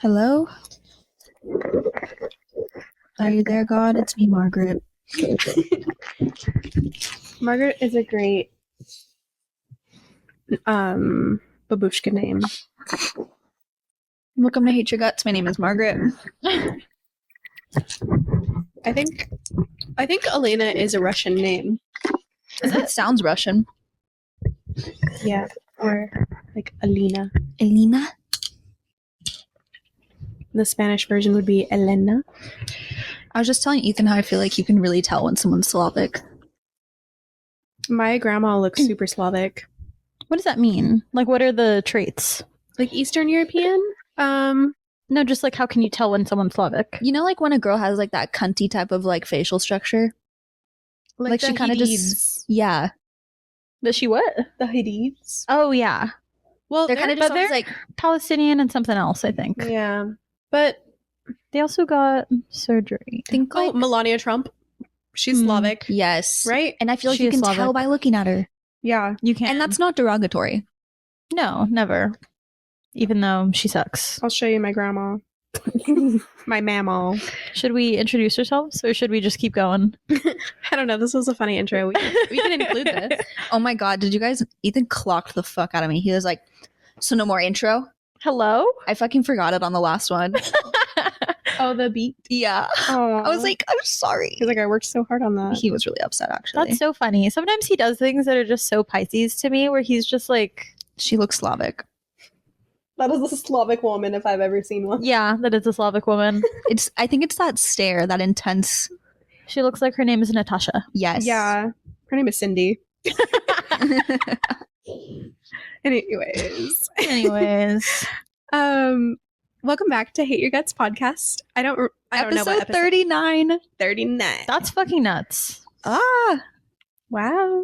Hello? Are you there, God? It's me, Margaret. Margaret is a great babushka name. Welcome to Hate Your Guts. My name is Margaret. I think Elena is a Russian name. It sounds Russian. Yeah. Or like Alina. Elena? The Spanish version would be Elena. I was just telling Ethan how I feel like you can really tell when someone's Slavic. My grandma looks super Slavic. What does that mean? Like, what are the traits? Like Eastern European? No, just like how can you tell when someone's Slavic? You know, like when a girl has like that cunty type of like facial structure? Like the she kind of Hadids. just, yeah. Does she what? The Hadids. Oh, yeah. Well, They're kind of but just always they're- like, Palestinian and something else, I think. Yeah. But They also got surgery. think like, Melania Trump. She's Slavic. yes. Right? And I feel like She you is can Slavic. tell by looking at her. Yeah. You can't. And that's not derogatory. No, never. Even though she sucks. I'll show you my grandma. My mama. Should we introduce ourselves or should we just keep going? I don't know. This was a funny intro. We can include this. Oh my God, did you guys? Ethan clocked the fuck out of me. He was like, so no more intro? Hello? I fucking forgot it on the last one. Oh, the beat. Yeah. Oh, I was like, I'm sorry. he's like, I worked so hard on that. He was really upset, actually. That's so funny. Sometimes he does things that are just so Pisces to me where he's just like, She looks Slavic. That is a Slavic woman if I've ever seen one. yeah, that is a Slavic woman. I think it's that stare, that intense. She looks like her name is Natasha. Yes. Yeah. Her name is Cindy. Anyways. Anyways. Welcome back to Hate Your Guts podcast. I don't know what Episode 39. 39. That's fucking nuts. Ah. Wow.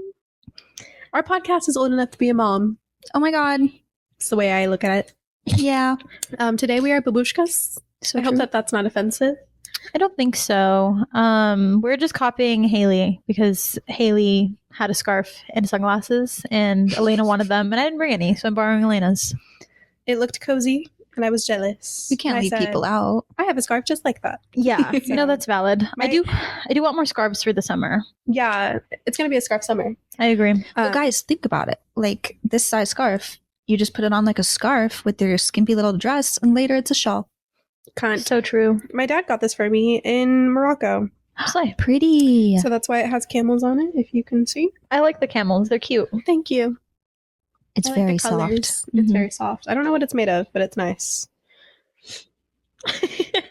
Our podcast is old enough to be a mom. Oh my God. It's the way I look at it. Yeah. Today we are babushkas. So I hope true. that that's not offensive. I don't think so. We're just copying Haley because Haley had a scarf and sunglasses and Elena wanted them and I didn't bring any, so I'm borrowing Elena's. It looked cozy and I was jealous. We can't And I leave said, people out. I have a scarf just like that. Yeah, So- no, that's valid. My- I do want more scarves for the summer. Yeah, it's going to be a scarf summer. I agree. But guys, think about it. Like this size scarf, you just put it on like a scarf with your skimpy little dress, and later it's a shawl. Cunt. So true. My dad got this for me in Morocco. Slay. Pretty. So that's why it has camels on it, if you can see. I like the camels. They're cute. Thank you. It's I like the very colours. soft. It's Mhm. very soft. I don't know what it's made of, but it's nice.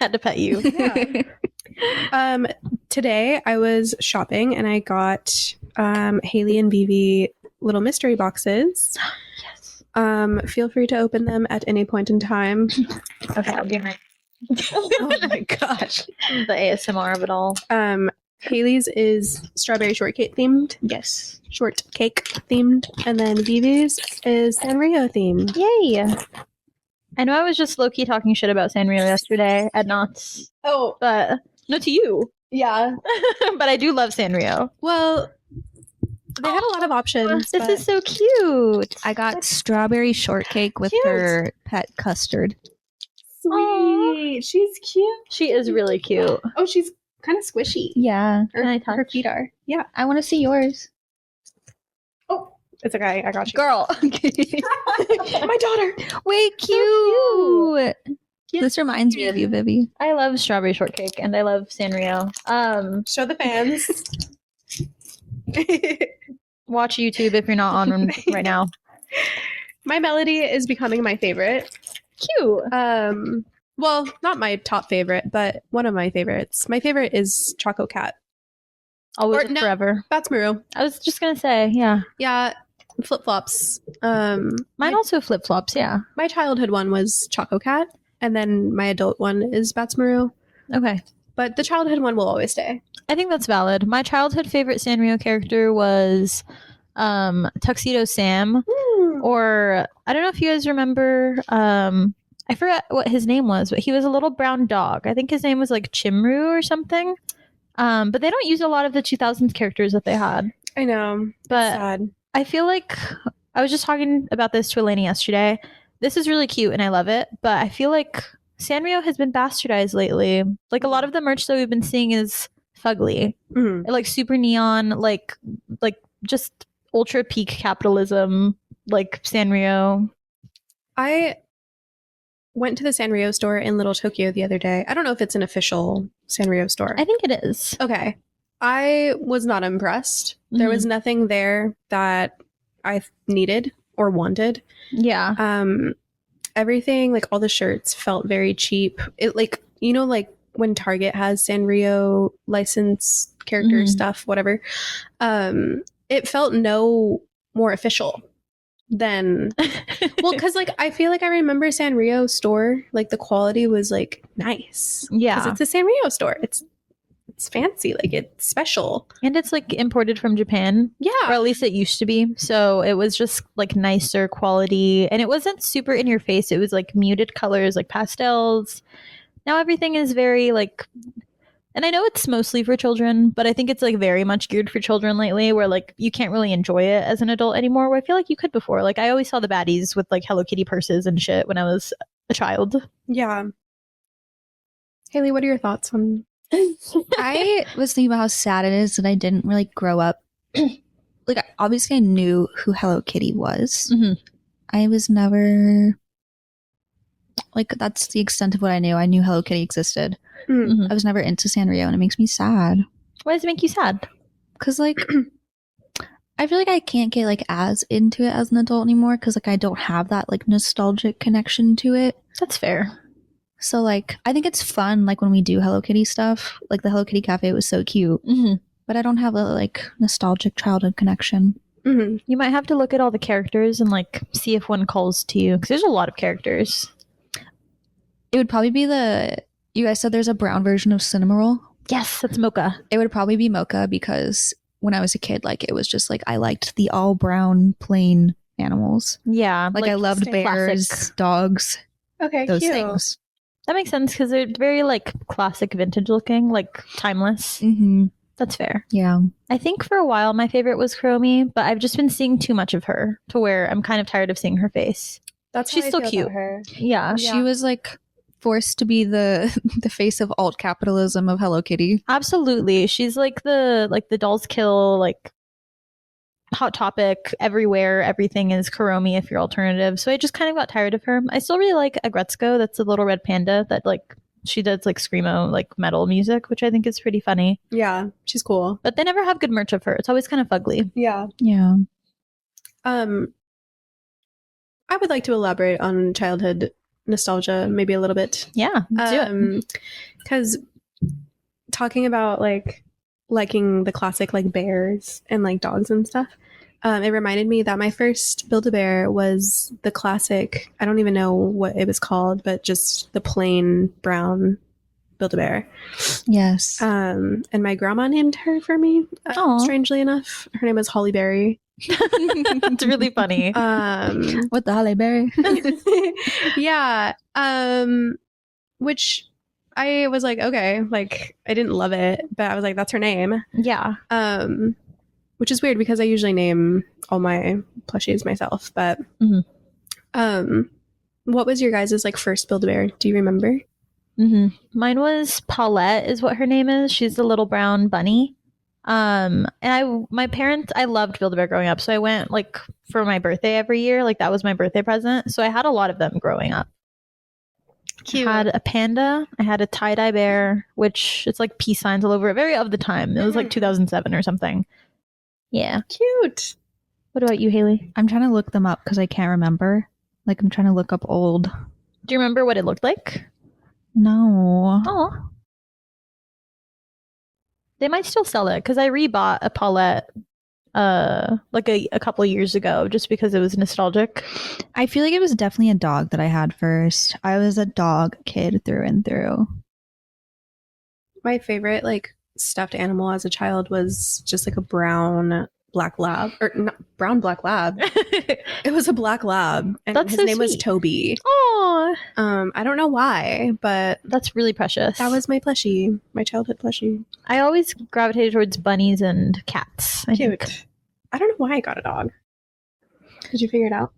Had to pet you. Yeah. Today I was shopping and I got Haley and Vivi little mystery boxes. Yes. Feel free to open them at any point in time. Okay, I'll give my Oh my gosh. the ASMR of it all. Haley's is strawberry shortcake themed. Yes. Shortcake themed. And then Vivi's is Sanrio themed. Yay. I know I was just low-key talking shit about Sanrio yesterday at Knott's, Oh, but no to you. yeah. But I do love Sanrio. Well, they had a lot of options. This but- is so cute. I got strawberry shortcake with Cute. her pet custard. sweet. She's cute. She is really cute. Oh, she's kind of squishy. Yeah. Can I touch? Her feet are. Yeah. I want to see yours. Oh, it's okay. I got you. Girl. My daughter. Wait, cute. Cute. This reminds me of you, Vivi. I love strawberry shortcake and I love Sanrio. Show the fans. Watch YouTube if you're not on right now. My Melody is becoming my favorite. Cute. Well, not my top favorite, but one of my favorites. My favorite is Choco Cat. Always Or and no- forever. That's Maru. I was just gonna say, yeah. Yeah, flip flops. Mine also flip flops, yeah. My childhood one was Choco Cat, and then my adult one is Batsmaru. Okay. But the childhood one will always stay. I think that's valid. My childhood favorite Sanrio character was Tuxedo Sam. Or I don't know if you guys remember I forgot what his name was, but he was a little brown dog. I think his name was like Chimru or something. But they don't use a lot of the 2000s characters that they had. I know. But Sad. I feel like I was just talking about this to Eleni yesterday. This is really cute and I love it, but I feel like Sanrio has been bastardized lately. Like a lot of the merch that we've been seeing is fugly. Mhm. Like super neon, like just ultra peak capitalism, like Sanrio. I went to the Sanrio store in Little Tokyo the other day. I don't know if it's an official Sanrio store. I think it is. Okay. I was not impressed. There was nothing there that I needed or wanted. Yeah. Everything, like all the shirts, felt very cheap. It like, you know, like when Target has Sanrio license character Mhm. stuff, whatever. It felt no more official than well, because like I feel like I remember Sanrio store, like the quality was like nice. Yeah. Because it's a Sanrio store. It's fancy, like it's special. And it's like imported from Japan. Or Yeah. at least it used to be. So it was just like nicer quality. And it wasn't super in your face. It was like muted colors, like pastels. Now everything is very like, and I know it's mostly for children, but I think it's like very much geared for children lately where like you can't really enjoy it as an adult anymore. Where I feel like you could before. Like I always saw the baddies with like Hello Kitty purses and shit when I was a child. Yeah. Haley, what are your thoughts on I was thinking about how sad it is that I didn't really grow up. Like, obviously, I knew who Hello Kitty was. Mhm. I was never like that's the extent of what I knew. I knew Hello Kitty existed. Mhm. I was never into Sanrio, and it makes me sad Why does it make you sad? because like I feel like I can't get like as into it as an adult anymore because like I don't have that like nostalgic connection to it. That's fair. So like I think it's fun like when we do Hello Kitty stuff. Like the Hello Kitty Cafe was so cute, Mm-hmm. but I don't have a like nostalgic childhood connection. Mhm. You might have to look at all the characters and like see if one calls to you because there's a lot of characters. It would probably be you guys said there's a brown version of Cinnamoroll. Yes, that's Mocha. It would probably be Mocha because when I was a kid, like it was just like I liked the all brown plain animals. Yeah, Like I loved classic. bears, dogs, Okay, those cute. things. That makes sense because they're very like classic vintage looking, like timeless. Mm-hmm. That's fair. Yeah. I think for a while my favorite was Chromie, but I've just been seeing too much of her to where I'm kind of tired of seeing her face. That's She's how I still feel cute. about her. Yeah, She was like forced to be the the face of alt capitalism of Hello Kitty. absolutely. She's like the dolls kill like hot topic everywhere. Everything is Kuromi if you're alternative. So I just kind of got tired of her. I still really like Agretzko. That's a little red panda that like she does like screamo like metal music, which I think is pretty funny. Yeah, she's cool. But they never have good merch of her. It's always kind of fugly. Yeah. Yeah. I would like to elaborate on childhood nostalgia maybe a little bit. Yeah, let's do it. Because talking about like liking the classic like bears and like dogs and stuff, it reminded me that my first Build-A-Bear was the classic, I don't even know what it was called, but just the plain brown Build-A-Bear. Yes. And my grandma named her for me, Aw. strangely enough. Her name was Holly Berry. It's really funny. What the Halle Berry? Yeah. Which I was like, okay, like I didn't love it, but I was like, that's her name. Yeah. Which is weird because I usually name all my plushies myself. But what was your guys' like first Build-A-Bear? Do you remember? Mm-hmm. Mine was Paulette, is what her name is. She's the little brown bunny. And I loved Build-A-Bear growing up, so I went like for my birthday every year. Like that was my birthday present. So I had a lot of them growing up. Cute. I had a panda. I had a tie-dye bear, which it's like peace signs all over it. Very of the time. It was like 2007 or something. Yeah. Cute. What about you, Haley? I'm trying to look them up because I can't remember. Like I'm trying to look up old. Do you remember what it looked like? No. Oh. They might still sell it because I rebought a Paulette like a couple of years ago just because it was nostalgic. I feel like it was definitely a dog that I had first. I was a dog kid through and through. My favorite like stuffed animal as a child was just like a brown black lab, or not brown black lab. It was a black lab, and That's his so name was sweet. Toby. Oh, I don't know why, but that's really precious. that was my plushie, my childhood plushie. I always gravitated towards bunnies and cats. I think. Cute. I don't know why I got a dog. Did you figure it out?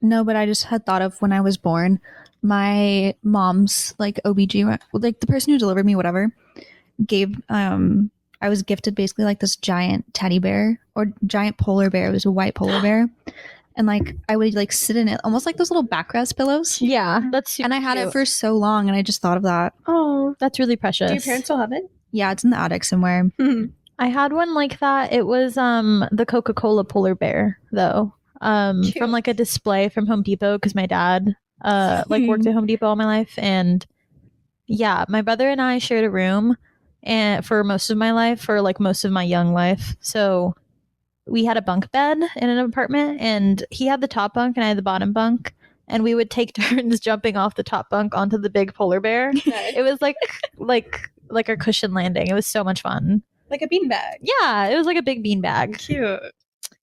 No, but I just had thought of when I was born, my mom's like OBGYN, like the person who delivered me, whatever, gave I was gifted basically like this giant teddy bear or giant polar bear. It was a white polar bear. And like I would like sit in it almost like those little backrest pillows. Yeah, that's super And I had cute. it for so long and I just thought of that. Oh, That's really precious. do your parents still have it? Yeah, it's in the attic somewhere. I had one like that. It was the Coca-Cola polar bear though. Cute. From like a display from Home Depot because my dad like worked at Home Depot all my life, and yeah, my brother and I shared a room and for most of my life, for like most of my young life. So we had a bunk bed in an apartment, and he had the top bunk and I had the bottom bunk, and we would take turns jumping off the top bunk onto the big polar bear. It was like a cushion landing. It was so much fun. Like a beanbag. Yeah, it was like a big beanbag. Cute.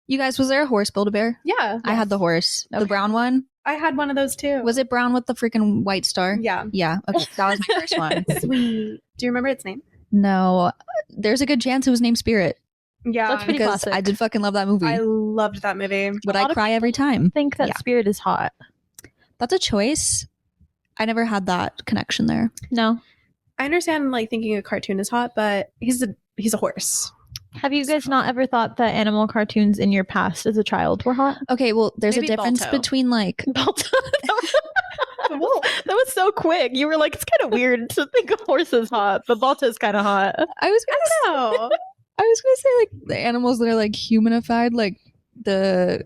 You guys, was there a horse Build-A-Bear? Yeah. I had the horse. The Okay. brown one. I had one of those too. Was it brown with the freaking white star? Yeah. Yeah. Okay. That was my first one. Sweet. Do you remember its name? No. There's a good chance it was named Spirit. Yeah. That's pretty Because classic. I did fucking love that movie. I loved that movie. Would a I lot of cry every time? think that Yeah. Spirit is hot. That's a choice. I never had that connection there. No. I understand like thinking a cartoon is hot, but he's a horse. Have you guys not ever thought that animal cartoons in your past as a child were hot? Okay, well, there's Maybe a difference Balto. between like That was so quick. You were like, it's kind of weird to think a horse is hot, but Balto's kind of hot. I was No. gonna say like the animals that are like humanified, like the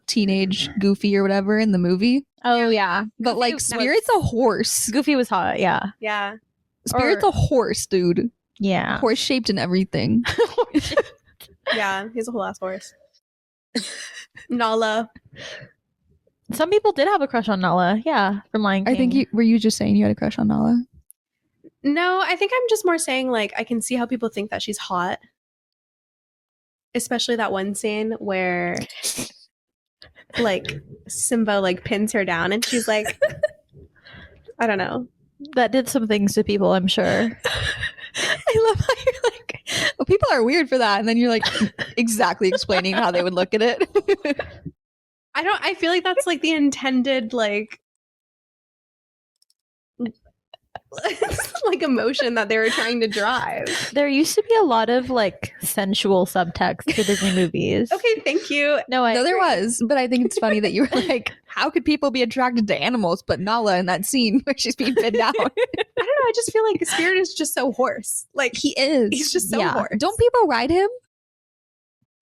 teenage Goofy or whatever in the movie. Oh yeah, But like was- Spirit's a horse. Goofy was hot. Yeah, Yeah. Spirit's a horse, dude. yeah. Horse shaped and everything. Yeah. He's a whole ass horse. Nala. Some people did have a crush on Nala. Yeah, from Lion King. I think were you just saying you had a crush on Nala? No, I think I'm just more saying like I can see how people think that she's hot. Especially that one scene where like Simba like pins her down and she's like I don't know. that did some things to people. I'm sure. I love how you're like, well, people are weird for that, and then you're like exactly explaining how they would look at it. I feel like that's like the intended like like emotion that they were trying to drive. There used to be a lot of like sensual subtext to Disney movies. Okay, thank you. No, I No, there agree. was, but I think it's funny that you were like, how could people be attracted to animals but Nala in that scene where she's being pinned down? I don't know, I just feel like Spirit is just so horse. Like He is. he's just so Yeah. horse. Don't people ride him?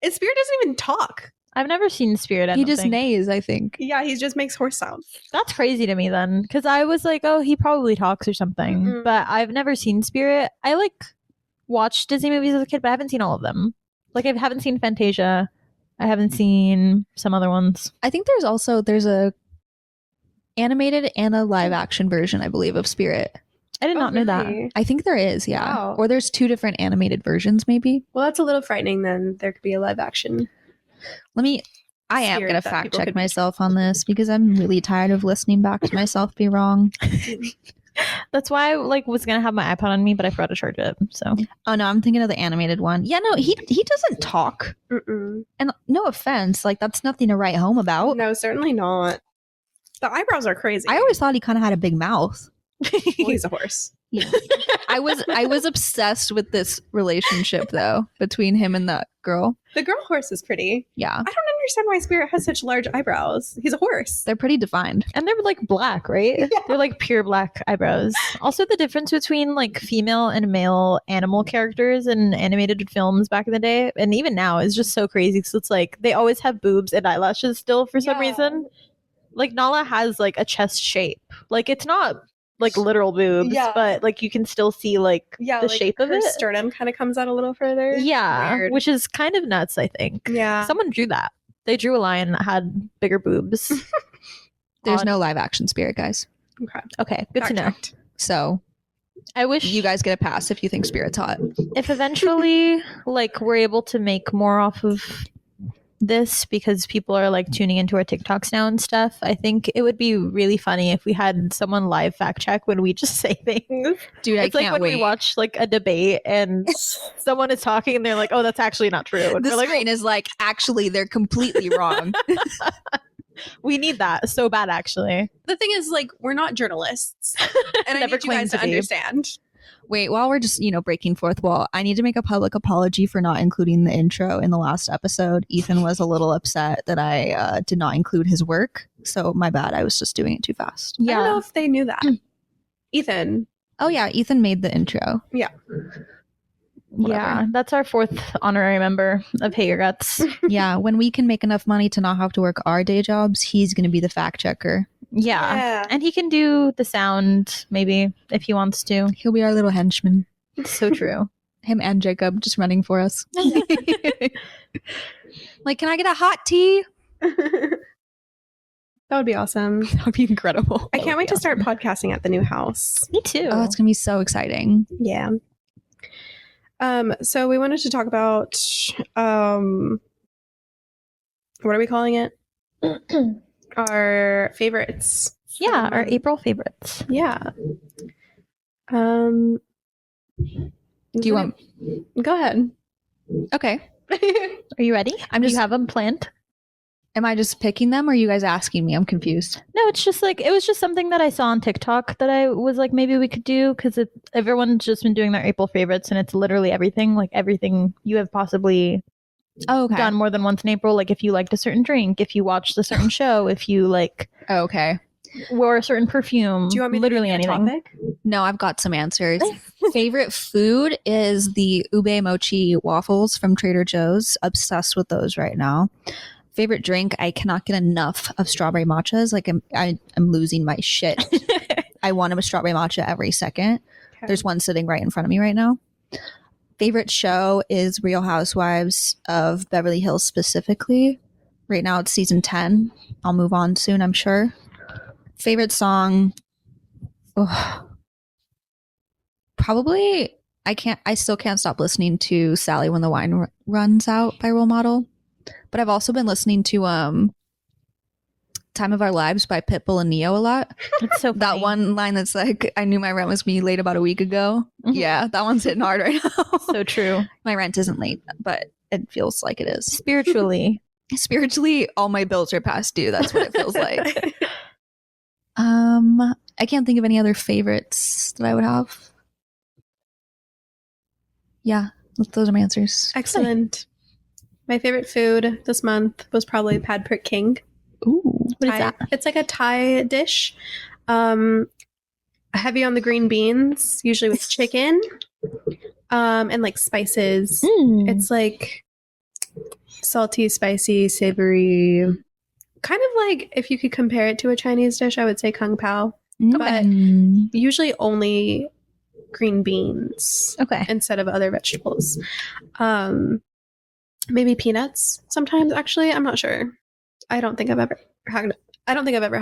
And Spirit doesn't even talk. I've never seen Spirit. I He don't just think. neighs, I think. Yeah, he just makes horse sounds. That's crazy to me then, because I was like, oh, he probably talks or something. Mm-mm. But I've never seen Spirit. I like watched Disney movies as a kid, but I haven't seen all of them. Like I haven't seen Fantasia. I haven't seen some other ones. I think there's a animated and a live action version, I believe, of Spirit. I did not know that. really? I think there is, yeah. Wow. Or there's two different animated versions, maybe. Well, that's a little frightening then. There could be a live action. I am Spirit going to that fact people check could be myself on this because I'm really tired of listening back to myself be wrong. That's why I like was gonna have my iPod on me, but I forgot to charge it. So Oh no, I'm thinking of the animated one. Yeah, no, he doesn't talk. Mm-mm. And no offense, like that's nothing to write home about. No, certainly not. The eyebrows are crazy. I always thought he kind of had a big mouth. well, he's a horse. Yeah. I was obsessed with this relationship though between him and that girl. The girl horse is pretty. Yeah. I don't understand why Spirit has such large eyebrows. He's a horse. They're pretty defined. and they're like black, right? Yeah. They're like pure black eyebrows. Also, the difference between like female and male animal characters in animated films back in the day, and even now, is just so crazy. So it's like they always have boobs and eyelashes still for some Yeah. reason. Like Nala has like a chest shape. Like it's not like literal boobs, Yeah. but like you can still see like Yeah, the like, shape of her it. sternum kind of comes out a little further. Yeah, Weird. which is kind of nuts. I think Yeah. someone drew that. They drew a lion that had bigger boobs. There's Odd. no live action Spirit, guys. Okay. Okay, good to know. Fact-checked. So I wish you guys get a pass if you think Spirit's hot. if eventually like we're able to make more off of this because people are like tuning into our TikToks now and stuff. I think it would be really funny if we had someone live fact check when we just say things. Dude, I It's like can't when wait. we watch like a debate and someone is talking and they're like, "Oh, that's actually not true." And The we're like, screen is like, actually, they're completely wrong. We need that so bad, actually. The thing is, like, we're not journalists, and I Never need you guys claimed to to be. understand. Wait, while we're just, breaking fourth wall, I need to make a public apology for not including the intro in the last episode. Ethan was a little upset that I did not include his work. So my bad. I was just doing it too fast. I don't know Yeah. if they knew that. Ethan. Oh, yeah. Ethan made the intro. Yeah. Whatever. That's our fourth honorary member of Hate Your Guts. Yeah. When we can make enough money to not have to work our day jobs, he's going to be the fact checker. Yeah. And he can do the sound, maybe, if he wants to. He'll be our little henchman. It's so true. Him and Jacob just running for us. Like, can I get a hot tea? That would be awesome. That would be incredible. I can't wait to start podcasting at the new house. Me too. Oh, it's going to be so exciting. Yeah. So we wanted to talk about what are we calling it? Our favorites. Yeah, our April favorites. Yeah. Do Do you want? Go ahead. Okay. Are you ready? I'm Do just. you have them planned? Am I just picking them or are you guys asking me? I'm confused. No, it's just like it was just something that I saw on TikTok that I was like maybe we could do because everyone's just been doing their April favorites and it's literally everything like everything you have possibly Oh, okay. done more than once in April. Like if you liked a certain drink, if you watched a certain show, if you like Oh, okay. wore a certain perfume. Do you want me literally to give you a anything? topic? No, I've got some answers. Favorite food is the ube mochi waffles from Trader Joe's. Obsessed with those right now. Favorite drink, I cannot get enough of strawberry matchas. Like I'm losing my shit. I want a strawberry matcha every second. Okay. There's one sitting right in front of me right now. Favorite show is Real Housewives of Beverly Hills specifically. Right now it's season 10. I'll move on soon, I'm sure. Favorite song, probably I still can't stop listening to Sally When the Wine Runs Out by Role Model. But I've also been listening to Time of Our Lives by Pitbull and Neo a lot. It's so That funny. one line that's like, I knew my rent was being late about a week ago. Mhm. Yeah, that one's hitting hard right now. So true. My rent isn't late, but it feels like it is. Spiritually. Spiritually, all my bills are past due. That's what it feels like. I can't think of any other favorites that I would have. Yeah, those are my answers. Excellent. My favorite food this month was probably Pad Prick King. Ooh, What is Thai- that? It's like a Thai dish. Heavy on the green beans, usually with chicken, and like spices. Mm. It's like salty, spicy, savory. Kind of like if you could compare it to a Chinese dish, I would say Kung Pao. But usually only green beans Okay. instead of other vegetables. Maybe peanuts sometimes, actually. I'm not sure. I don't think I've ever had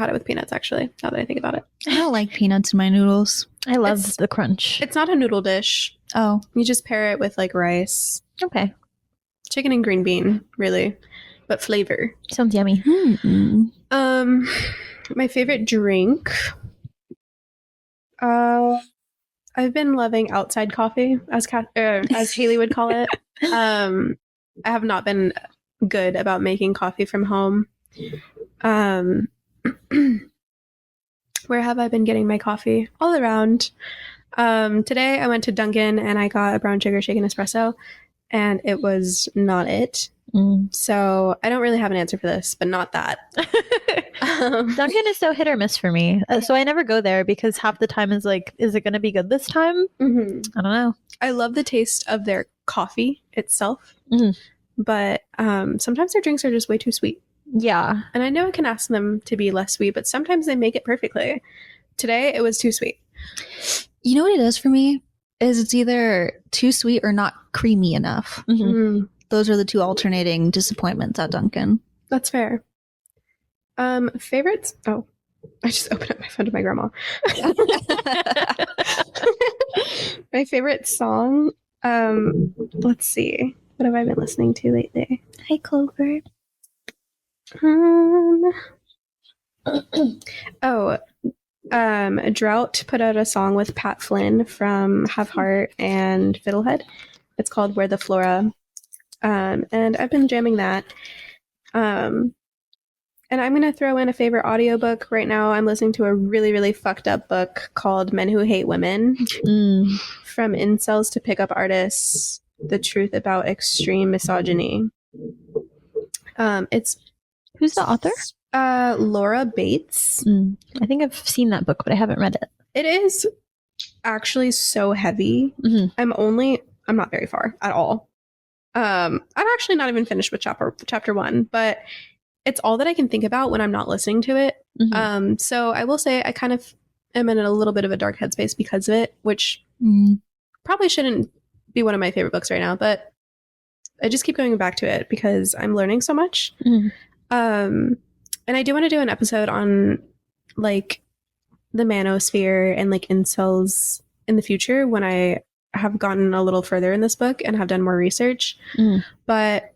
it with peanuts, actually, now that I think about it. I don't like peanuts in my noodles. I love It's- the crunch. It's not a noodle dish. Oh, You just pair it with like rice, Okay. chicken and green bean, really, but flavor. Sounds yummy. My favorite drink. I've been loving outside coffee, as Haley would call it. I have not been good about making coffee from home. Where have I been getting my coffee? All around. Today I went to Dunkin' and I got a brown sugar shaken espresso, and it was not it. Mm. So I don't really have an answer for this, but not that. Dunkin' is so hit or miss for me. So I never go there because half the time is like, is it going to be good this time? Mhm. I don't know. I love the taste of their coffee itself, Mhm. but sometimes their drinks are just way too sweet. Yeah. And I know I can ask them to be less sweet, but sometimes they make it perfectly. Today it was too sweet. you know what it is for me? Is it's either too sweet or not creamy enough. Mhm. Those are the two alternating disappointments at Dunkin'. That's fair. Favorites? Oh, I just opened up my phone to my grandma. My favorite song? Let's see. What have I been listening to lately? Hi, Clover. Drought put out a song with Pat Flynn from Have Heart and Fiddlehead. It's called Where the Flora. And I've been jamming that. And I'm going to throw in a favorite audiobook right now. I'm listening to a really, really fucked up book called Men Who Hate Women From Incels to Pickup Artists, The Truth About Extreme Misogyny. It's Who's the author? Laura Bates. I think I've seen that book, but I haven't read it. It is actually so heavy. Mhm. I'm not very far at all. I'm actually not even finished with chapter 1, but it's all that I can think about when I'm not listening to it. Mhm. So I will say I kind of am in a little bit of a dark headspace because of it, which probably shouldn't be one of my favorite books right now, but I just keep going back to it because I'm learning so much. Mhm. And I do want to do an episode on like the manosphere and like incels in the future when I have gotten a little further in this book and have done more research. But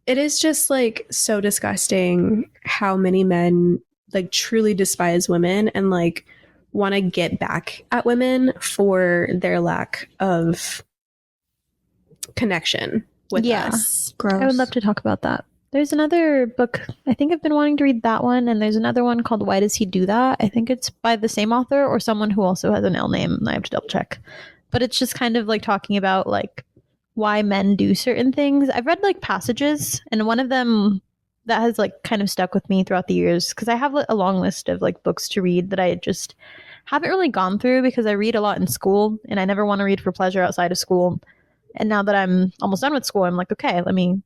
it is just like so disgusting how many men like truly despise women and like want to get back at women for their lack of connection with us. Gross. I would love to talk about that. There's another book. I think I've been wanting to read that one, and there's another one called Why Does He Do That? I think it's by the same author or someone who also has an L name. I have to double check. But it's just kind of like talking about like why men do certain things. I've read like passages, and one of them that has like kind of stuck with me throughout the years because I have a long list of like books to read that I just haven't really gone through because I read a lot in school and I never want to read for pleasure outside of school. And now that I'm almost done with school, I'm like, okay, let me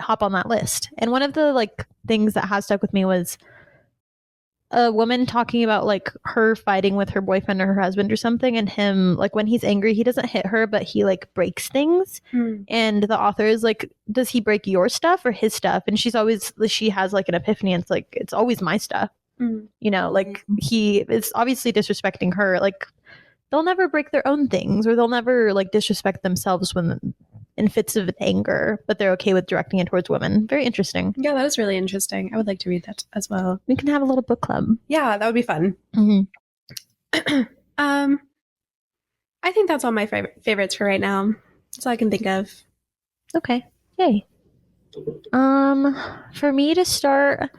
hop on that list. And one of the like things that has stuck with me was a woman talking about like her fighting with her boyfriend or her husband or something, and him like when he's angry he doesn't hit her but he like breaks things. And the author is like, does he break your stuff or his stuff? And she has like an epiphany and it's like, it's always my stuff. You know, like he is obviously disrespecting her. Like they'll never break their own things or they'll never like disrespect themselves when in fits of anger, but they're okay with directing it towards women. Very interesting. Yeah, that is really interesting. I would like to read that as well. We can have a little book club. Yeah, that would be fun. I think that's all my favorites for right now. That's all I can think of. Okay. Yay. For me to start,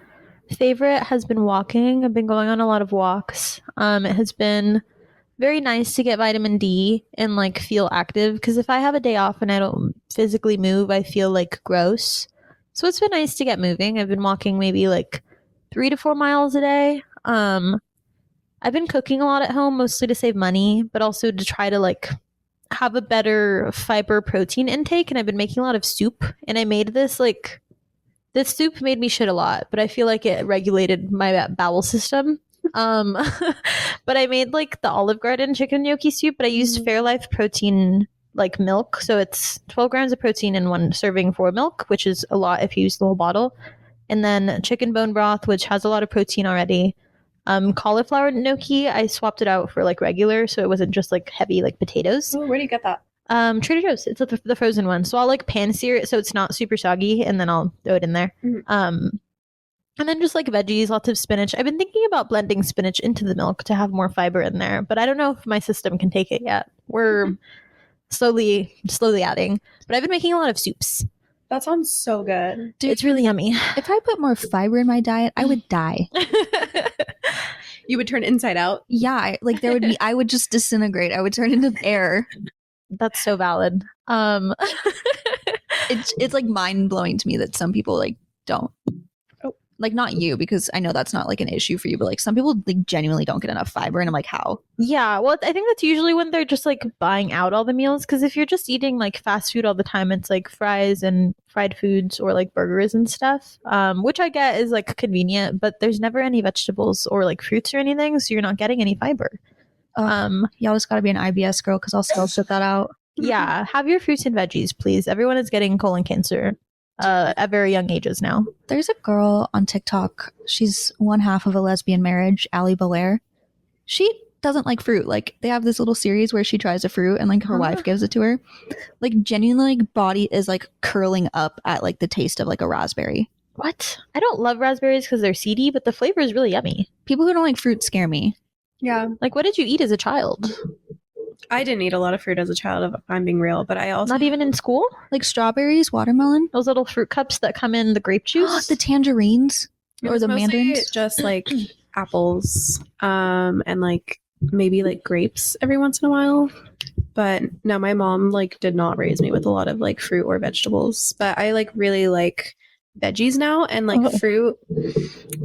favorite has been walking. I've been going on a lot of walks. It has been very nice to get vitamin D and like feel active because if I have a day off and I don't physically move, I feel like gross. So it's been nice to get moving. I've been walking maybe like 3 to 4 miles a day. I've been cooking a lot at home, mostly to save money, but also to try to like have a better fiber protein intake. And I've been making a lot of soup. And I made this soup made me shit a lot, but I feel like it regulated my bowel system. But I made like the Olive Garden chicken gnocchi soup, but I used Fairlife protein like milk. So it's 12 grams of protein in one serving for milk, which is a lot if you use the whole bottle. And then chicken bone broth, which has a lot of protein already. Cauliflower gnocchi, I swapped it out for like regular, so it wasn't just like heavy like potatoes. Oh, where do you get that? Trader Joe's. It's the frozen one. So I'll like pan sear it so it's not super soggy, and then I'll throw it in there. And then just like veggies, lots of spinach. I've been thinking about blending spinach into the milk to have more fiber in there, but I don't know if my system can take it yet. We're slowly adding, but I've been making a lot of soups. That sounds so good. Dude, It's really yummy. if I put more fiber in my diet, I would die. You would turn inside out? Yeah, like I would just disintegrate. I would turn into air. That's so valid. It's like mind blowing to me that some people like don't. Like not you, because I know that's not like an issue for you, but like some people like genuinely don't get enough fiber, and I'm like, how? Yeah, well, I think that's usually when they're just like buying out all the meals. Because if you're just eating like fast food all the time, it's like fries and fried foods or like burgers and stuff, which I get is like convenient, but there's never any vegetables or like fruits or anything, so you're not getting any fiber. Y'all just gotta be an IBS girl because I'll still shut that out. Yeah, have your fruits and veggies, please. Everyone is getting colon cancer at very young ages now. There's a girl on TikTok. She's one half of a lesbian marriage, Ali Belair. She doesn't like fruit. Like they have this little series where she tries a fruit and like her wife gives it to her. Like genuinely, like body is like curling up at like the taste of like a raspberry. What? I don't love raspberries because they're seedy, but the flavor is really yummy. People who don't like fruit scare me. Yeah. Like, what did you eat as a child? I didn't eat a lot of fruit as a child, if I'm being real, but I also... Not even in school? Like strawberries, watermelon. Those little fruit cups that come in the grape juice? The tangerines. It Or was the mostly mandarins? just like apples, and like maybe like grapes every once in a while. But no, my mom like did not raise me with a lot of like fruit or vegetables. But I like really like veggies now, and like Oh. fruit.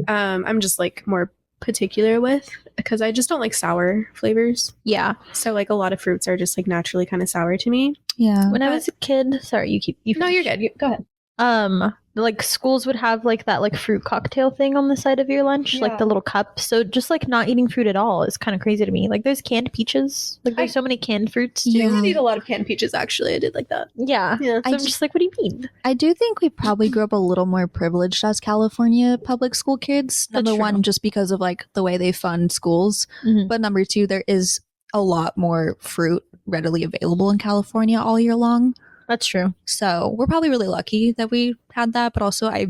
I'm just like more particular with because I just don't like sour flavors. Yeah. So like a lot of fruits are just like naturally kind of sour to me. Yeah. When I was a kid, sorry, you No, you're finish. good. Go ahead. Like schools would have like that like fruit cocktail thing on the side of your lunch, like the Yeah. little cup. So just like not eating fruit at all is kind of crazy to me. Like there's canned peaches. Like there's so many canned fruits too. I Yeah. did eat a lot of canned peaches actually. I did like that. Yeah. Yeah. So I'm just like, what do you mean? I do think we probably grew up a little more privileged as California public school kids. That's Number true. one, just because of like the way they fund schools. Mhm. But number two, there is a lot more fruit readily available in California all year long. That's true. So we're probably really lucky that we had that. But also, I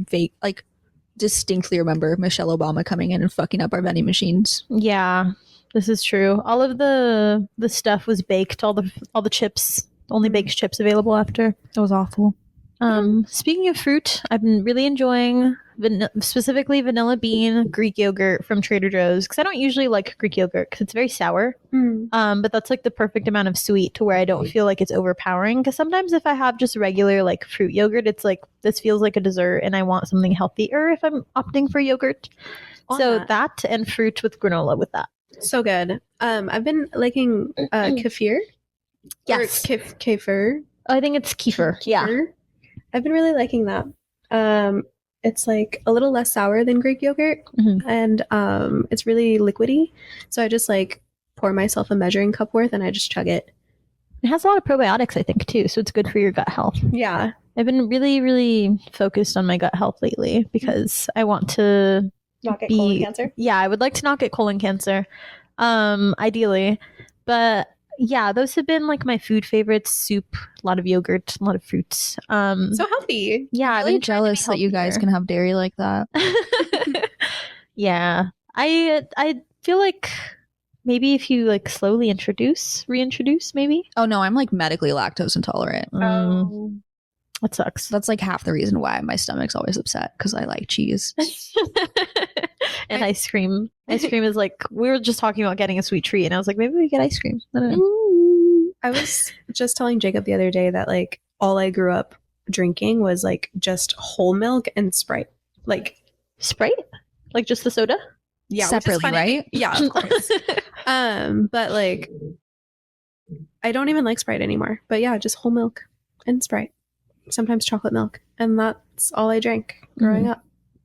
distinctly remember Michelle Obama coming in and fucking up our vending machines. Yeah, this is true. All of the stuff was baked. All the chips, only baked chips available after. That was awful. Speaking of fruit, I've been really enjoying specifically vanilla bean Greek yogurt from Trader Joe's because I don't usually like Greek yogurt because it's very sour. But that's like the perfect amount of sweet to where I don't feel like it's overpowering. Because sometimes if I have just regular like fruit yogurt, it's like this feels like a dessert and I want something healthier if I'm opting for yogurt. On So that. that and fruit with granola with that. So good. I've been liking kefir. Yes. Or kefir. I think it's kefir. Yeah. Kefir. I've been really liking that. It's like a little less sour than Greek yogurt, Mhm. and it's really liquidy. So I just like pour myself a measuring cup worth, and I just chug it. It has a lot of probiotics, I think, too. So it's good for your gut health. Yeah. I've been really, really focused on my gut health lately because I want to Not get Be- colon cancer. yeah, I would like to not get colon cancer, ideally. But yeah, those have been like my food favorites: soup, a lot of yogurt, a lot of fruits. So healthy. Yeah, I've Really been trying to be jealous that you guys healthier. can have dairy like that. Yeah, I feel like maybe if you like slowly reintroduce, maybe. Oh no, I'm like medically lactose intolerant. That sucks. That's like half the reason why my stomach's always upset because I like cheese. And ice cream. Ice cream is like we were just talking about getting a sweet treat, and I was like, maybe we get ice cream. I don't know. I was just telling Jacob the other day that like all I grew up drinking was like just whole milk and Sprite. Like Sprite, like just the soda. yeah, which is Separately, funny. right? Yeah, of course. But like I don't even like Sprite anymore. But yeah, just whole milk and Sprite. Sometimes chocolate milk. And that's all I drank growing up.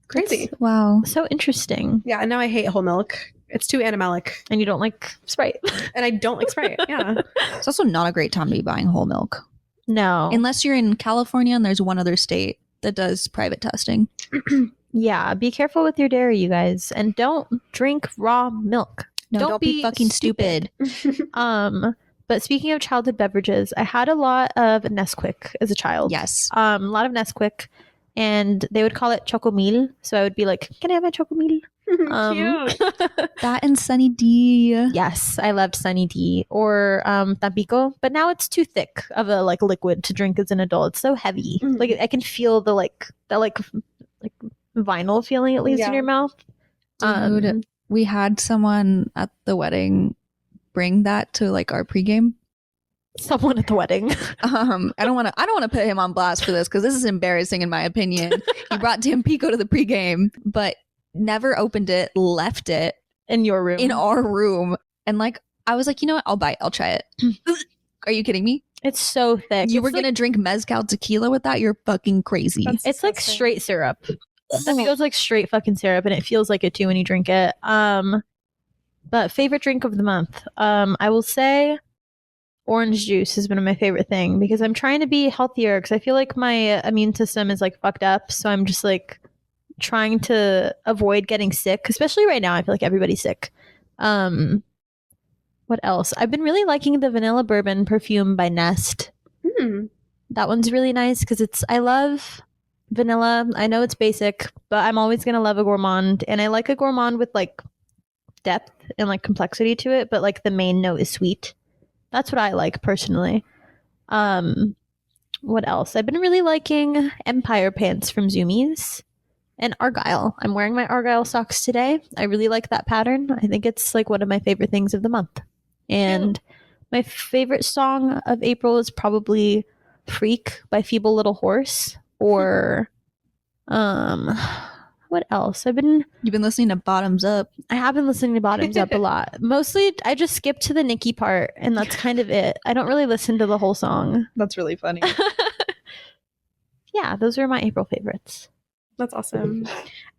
Crazy. Wow. So interesting. Yeah, and now I hate whole milk. It's too animalic. And you don't like Sprite. And I don't like Sprite. Yeah. It's also not a great time to be buying whole milk. No. Unless you're in California and there's one other state that does private testing. Yeah, be careful with your dairy, you guys, and don't drink raw milk. No, Don't don't, be be fucking stupid. But speaking of childhood beverages, I had a lot of Nesquik as a child. Yes. A lot of Nesquik, and they would call it Chocomil. So I would be like, "Can I have my Chocomil?" Cute. That and Sunny D. Yes, I loved Sunny D or Tampico, but now it's too thick of a like liquid to drink as an adult. It's so heavy. Mm. Like I can feel the like vinyl feeling it leaves in Yeah. your mouth. Dude, we had someone at the wedding bring that to like our pregame. Someone at the wedding. I don't want to put him on blast for this because this is embarrassing in my opinion. He brought Tampico to the pregame, but never opened it, left it In your room. in our room, and like I was like, you know what? I'll buy it. I'll try it. Are you kidding me? It's so thick. You It's were like, gonna drink mezcal tequila with that? You're fucking crazy. That's- it's like disgusting. straight syrup. That feels like straight fucking syrup, and it feels like it too when you drink it. But favorite drink of the month, I will say, orange juice has been my favorite thing because I'm trying to be healthier because I feel like my immune system is like fucked up. So I'm just like trying to avoid getting sick, especially right now. I feel like everybody's sick. What else? I've been really liking the vanilla bourbon perfume by Nest. That one's really nice because I love vanilla. I know it's basic, but I'm always going to love a gourmand. And I like a gourmand with like depth and like complexity to it, but like the main note is sweet. That's what I like personally. What else? I've been really liking Empire pants from Zoomies. and Argyle. I'm wearing my Argyle socks today. I really like that pattern. I think it's like one of my favorite things of the month. And my favorite song of April is probably Freak by Feeble Little Horse, or what else? You've been listening to Bottoms Up. I have been listening to Bottoms Up a lot. Mostly I just skip to the Nicki part, and that's kind of it. I don't really listen to the whole song. That's really funny. Yeah, those are my April favorites. That's awesome.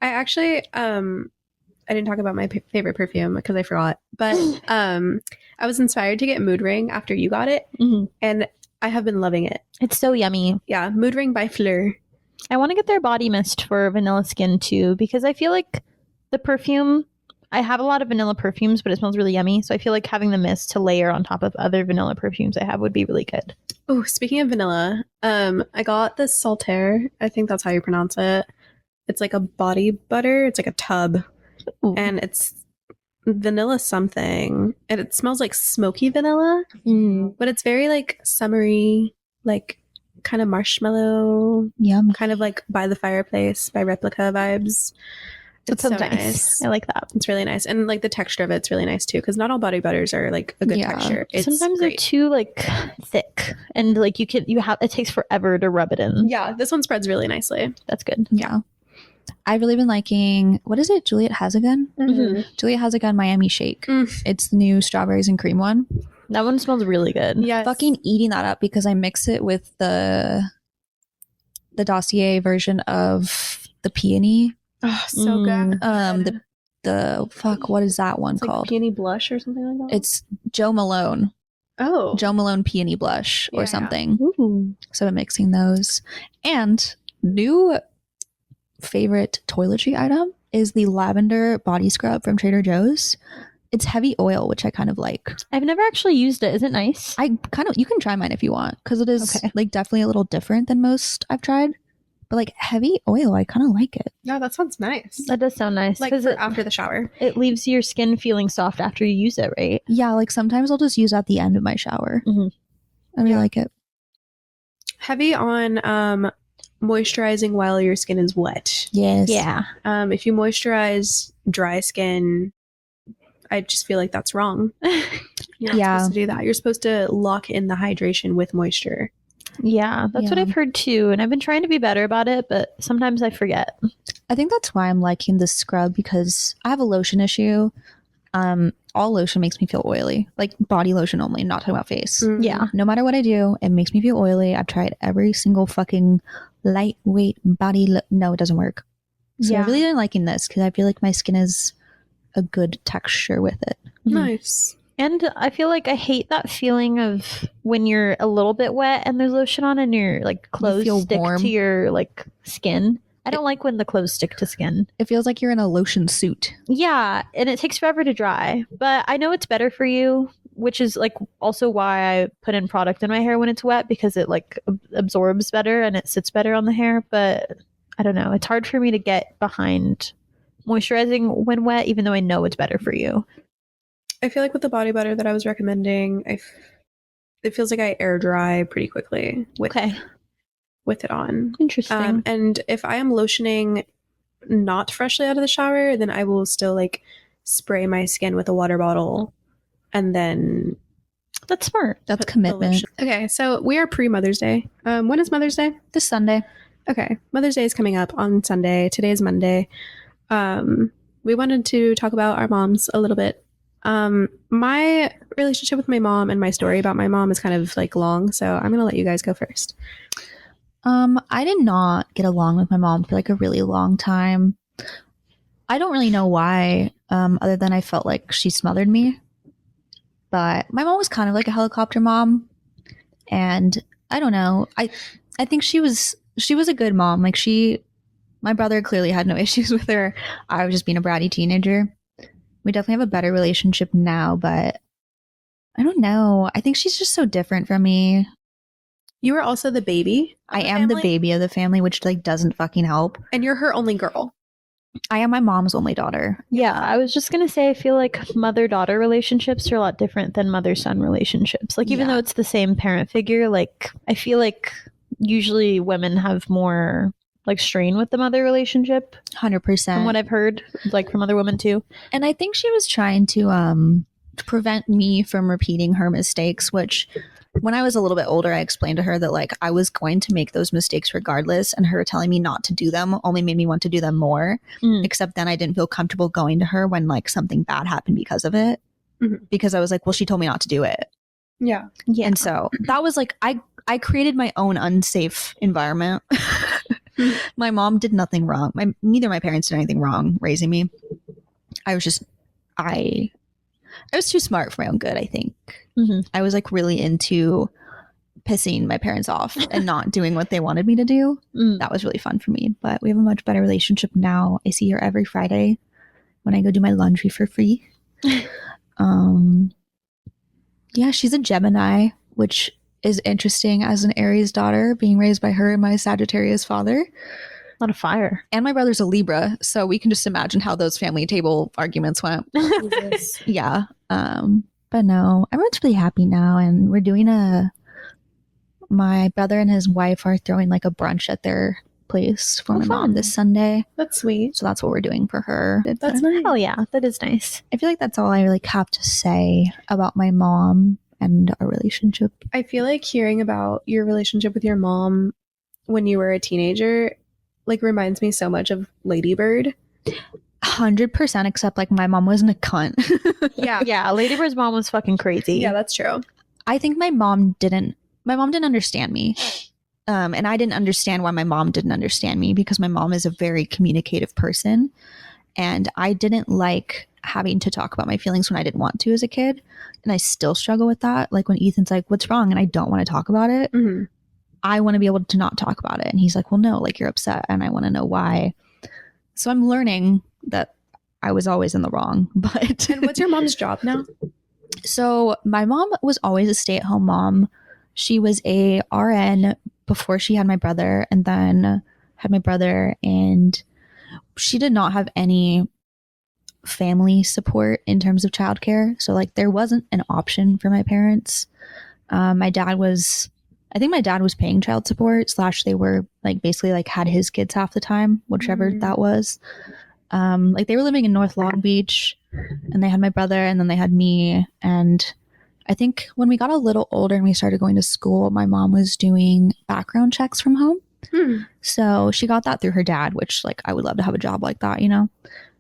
I actually I didn't talk about my favorite perfume because I forgot, but I was inspired to get Mood Ring after you got it, and I have been loving it. It's so yummy. Yeah, Mood Ring by Fleur. I want to get their body mist for vanilla skin too, because I feel like the perfume, I have a lot of vanilla perfumes, but it smells really yummy. So I feel like having the mist to layer on top of other vanilla perfumes I have would be really good. Oh, speaking of vanilla, I got this Saltaire. I think that's how you pronounce it. It's like a body butter. It's like a tub. Ooh. And it's vanilla something. And it smells like smoky vanilla, but it's very like summery, like kind of marshmallow, Yum. kind of like by the fireplace, by Replica vibes. That It's so sounds nice. I like that. It's really nice. And like the texture of it's really nice too, because not all body butters are like a good Yeah. texture. It's Sometimes great. they're too like thick, and like it takes forever to rub it in. Yeah, this one spreads really nicely. That's good. Yeah. I've really been liking, what is it? Juliet Hazagun? Juliet Hazagun Miami Shake. It's the new strawberries and cream one. That one smells really good. Yeah, Fucking eating that up because I mix it with the Dossier version of the peony. oh, so good. The fuck, what is that one It's like called? peony blush or something like that. It's Joe Malone. Oh, Joe Malone peony blush Yeah, or yeah. something. Ooh. So I'm mixing those. And new favorite toiletry item is the lavender body scrub from Trader Joe's. It's heavy oil, which I kind of like. I've never actually used it. Is it nice? You can try mine if you want, because it is Okay. like definitely a little different than most I've tried. But like heavy oil, I kind of like it. yeah, that sounds nice. That does sound nice, Like because for after the shower. it leaves your skin feeling soft after you use it, right? Yeah, like sometimes I'll just use it at the end of my shower. Mhm. I really Yeah. like it. Heavy on moisturizing while your skin is wet. Yes. Yeah. If you moisturize dry skin, I just feel like that's wrong. You're not Yeah. supposed to do that. You're supposed to lock in the hydration with moisture. Yeah, that's what Yeah. I've heard too. And I've been trying to be better about it, but sometimes I forget. I think that's why I'm liking this scrub, because I have a lotion issue. All lotion makes me feel oily, like body lotion only, not talking about face. Yeah. No matter what I do, it makes me feel oily. I've tried every single fucking lightweight body. No, it doesn't work. So Yeah. I really been liking this because I feel like my skin is a good texture with it. Nice. And I feel like I hate that feeling of when you're a little bit wet and there's lotion on and your like clothes feel stick warm. to your like skin. I don't like when the clothes stick to skin. It feels like you're in a lotion suit. Yeah, and it takes forever to dry. But I know it's better for you, which is like also why I put in product in my hair when it's wet, because it like absorbs better and it sits better on the hair. But I don't know. It's hard for me to get behind moisturizing when wet, even though I know it's better for you. I feel like with the body butter that I was recommending, it feels like I air dry pretty quickly with it on. Interesting. And if I am lotioning not freshly out of the shower, then I will still like spray my skin with a water bottle and then That's smart. That's put the commitment. lotion. Okay, so we are pre-Mother's Day. When is Mother's Day? This Sunday. Okay, Mother's Day is coming up on Sunday. Today is Monday. We wanted to talk about our moms a little bit. My relationship with my mom and my story about my mom is kind of like long, so I'm gonna let you guys go first. I did not get along with my mom for like a really long time. I don't really know why, other than I felt like she smothered me. But my mom was kind of like a helicopter mom, and I don't know. I think she was a good mom. Like my brother clearly had no issues with her. I was just being a bratty teenager. We definitely have a better relationship now, but I don't know. I think she's just so different from me. You are also the baby. of I the am the family, baby of the family, which like doesn't fucking help. and you're her only girl. I am my mom's only daughter. Yeah, I was just gonna say I feel like mother-daughter relationships are a lot different than mother-son relationships. Like even Yeah. though it's the same parent figure, like I feel like usually women have more like strain with the mother relationship 100%. from what I've heard, like from other women too. And I think she was trying to prevent me from repeating her mistakes, which when I was a little bit older, I explained to her that like I was going to make those mistakes regardless, and her telling me not to do them only made me want to do them more. Except then I didn't feel comfortable going to her when like something bad happened because of it. Because I was like, well, she told me not to do it. Yeah. Yeah. And so that was like I created my own unsafe environment. My mom did nothing wrong. Neither of my parents did anything wrong raising me. I was just I was too smart for my own good, I think. I was like really into pissing my parents off and not doing what they wanted me to do. That was really fun for me. But we have a much better relationship now. I see her every Friday when I go do my laundry for free. Yeah, she's a Gemini, which is interesting as an Aries daughter, being raised by her and my Sagittarius father. A lot of fire. And my brother's a Libra, so we can just imagine how those family table arguments went. Yeah. But no, everyone's really happy now, and we're doing my brother and his wife are throwing like a brunch at their place for my mom fun. this Sunday. That's sweet. So that's what we're doing for her. That's nice. Oh yeah, that is nice. I feel like that's all I really have to say about my mom and our relationship. I feel like hearing about your relationship with your mom when you were a teenager like reminds me so much of Lady Bird. 100%, except like my mom wasn't a cunt. Yeah. Yeah, Lady Bird's mom was fucking crazy. Yeah, that's true. I think my mom didn't understand me. And I didn't understand why my mom didn't understand me, because my mom is a very communicative person. And I didn't like having to talk about my feelings when I didn't want to as a kid. And I still struggle with that. Like when Ethan's like, what's wrong? And I don't want to talk about it. I want to be able to not talk about it. And he's like, well, no, like you're upset. And I want to know why. So I'm learning that I was always in the wrong. But And what's your mom's job now? So my mom was always a stay-at-home mom. She was a RN before she had my brother, and then had my brother, and she did not have any family support in terms of childcare. So like there wasn't an option for my parents. My dad was paying child support / they were like basically like had his kids half the time, whichever that was. Like they were living in North Long Beach, and they had my brother, and then they had me. And I think when we got a little older and we started going to school, my mom was doing background checks from home. So she got that through her dad, which like I would love to have a job like that, you know?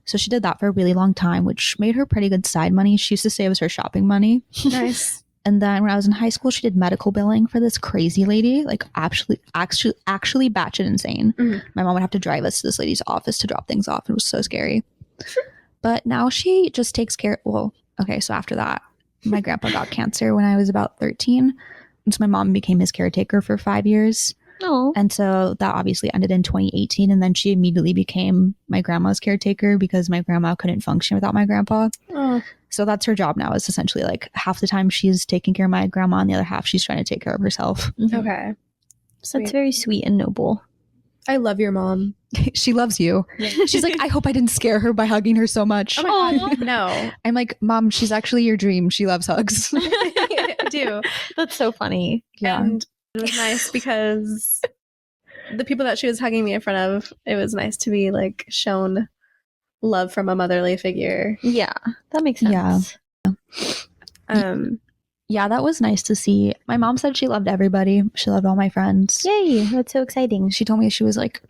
So she did that for a really long time, which made her pretty good side money. She used to say it was her shopping money. Nice. And then when I was in high school, she did medical billing for this crazy lady, like actually batshit insane. My mom would have to drive us to this lady's office to drop things off. It was so scary. But now she just takes care. Well, okay. So after that, my grandpa got cancer when I was about 13. And so my mom became his caretaker for 5 years. Oh. And so that obviously ended in 2018. And then she immediately became my grandma's caretaker because my grandma couldn't function without my grandpa. Oh. So that's her job now, is essentially like half the time she's taking care of my grandma and the other half she's trying to take care of herself. Okay. So that's very sweet and noble. I love your mom. She loves you. She's like, I hope I didn't scare her by hugging her so much. Oh my God. No. I'm like, Mom, she's actually your dream. She loves hugs. I do. That's so funny. Yeah. And it was nice because the people that she was hugging me in front of, it was nice to be like shown love from a motherly figure. Yeah, that makes sense. Yeah. Yeah, that was nice to see. My mom said she loved everybody. She loved all my friends. Yay, that's so exciting. She told me she was like,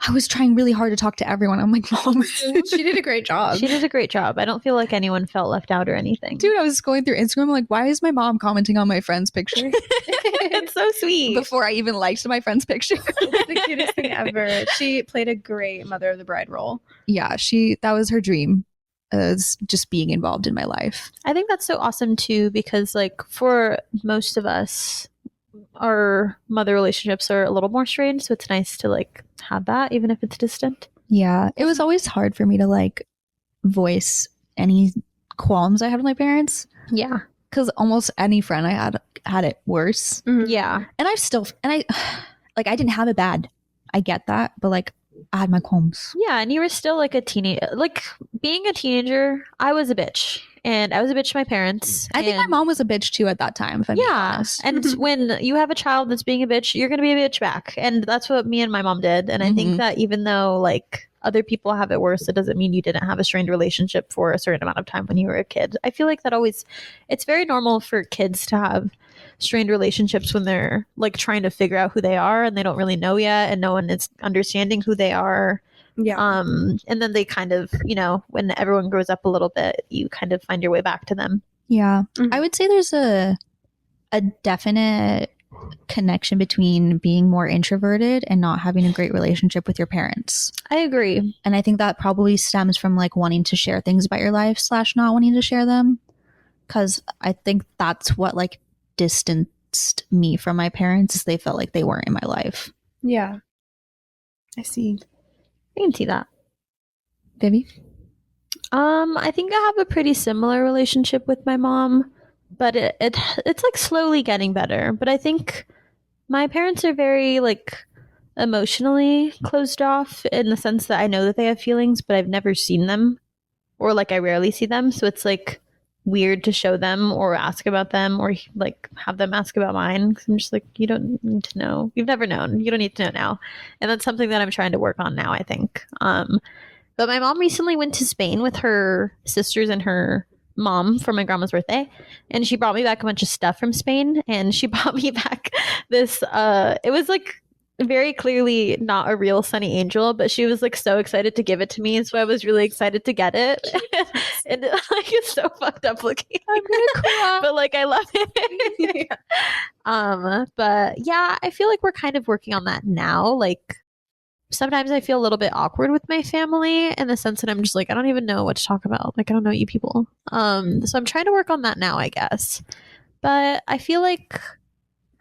I was trying really hard to talk to everyone. I'm like, Mom. She did a great job. She did a great job. I don't feel like anyone felt left out or anything. Dude, I was going through Instagram. I'm like, why is my mom commenting on my friend's picture? It's so sweet. Before I even liked my friend's picture. It's the cutest thing ever. She played a great mother of the bride role. Yeah, that was her dream, is just being involved in my life. I think that's so awesome too, because like for most of us, our mother relationships are a little more strained, so it's nice to like have that, even if it's distant. Yeah, it was always hard for me to like voice any qualms I had with my parents, Yeah. because almost any friend I had it worse. Yeah. And I like, I didn't have it bad. I get that, but like I had my qualms. Yeah, and you were still like a teenager. Like being a teenager, I was a bitch. and I was a bitch to my parents. I think my and- mom was a bitch too at that time, if I'm being honest. and when you have a child that's being a bitch, you're going to be a bitch back. And that's what me and my mom did. And I think Mhm. that even though like other people have it worse, it doesn't mean you didn't have a strained relationship for a certain amount of time when you were a kid. I feel like that always, it's very normal for kids to have strained relationships when they're like trying to figure out who they are and they don't really know yet and no one is understanding who they are. Yeah. And then they kind of, you know, when everyone grows up a little bit, you kind of find your way back to them. Yeah. Mhm. I would say there's a definite connection between being more introverted and not having a great relationship with your parents. I agree. And I think that probably stems from like wanting to share things about your life / not wanting to share them. Cause I think that's what like distanced me from my parents is they felt like they weren't in my life. Yeah. I see. I can see that. Vivi? I think I have a pretty similar relationship with my mom, but it's like slowly getting better. But I think my parents are very like emotionally closed off in the sense that I know that they have feelings, but I've never seen them, or like I rarely see them. So it's like weird to show them or ask about them or like have them ask about mine. 'Cause I'm just like, you don't need to know. You've never known. You don't need to know now. And that's something that I'm trying to work on now, I think. But my mom recently went to Spain with her sisters and her mom for my grandma's birthday, and she brought me back a bunch of stuff from Spain, and she brought me back this it was like very clearly not a real Sunny Angel, but she was like so excited to give it to me, so I was really excited to get it. And it, like it's so fucked up looking. I'm gonna cry. But like I love it. But yeah, I feel like we're kind of working on that now. Like sometimes I feel a little bit awkward with my family in the sense that I'm just like, I don't even know what to talk about. Like I don't know you people. So I'm trying to work on that now, I guess. But I feel like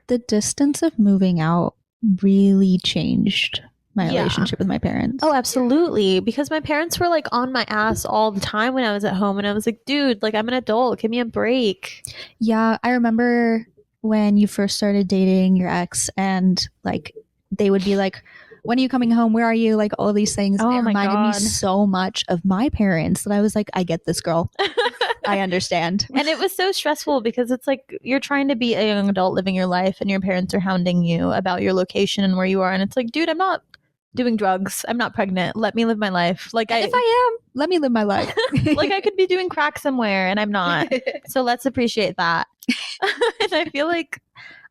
The distance of moving out really changed my Yeah. relationship with my parents. oh, absolutely. Because my parents were like on my ass all the time when I was at home. And I was like, dude, like I'm an adult. Give me a break. Yeah, I remember when you first started dating your ex and like they would be like, when are you coming home? Where are you? Like all these things. Oh it my reminded me God. so much of my parents that I was like, I get this girl. I understand. And it was so stressful because it's like you're trying to be a young adult living your life and your parents are hounding you about your location and where you are. And it's like, dude, I'm not doing drugs. I'm not pregnant. Let me live my life. Like And if I am, let me live my life. like I could be doing crack somewhere and I'm not. So let's appreciate that. And I feel like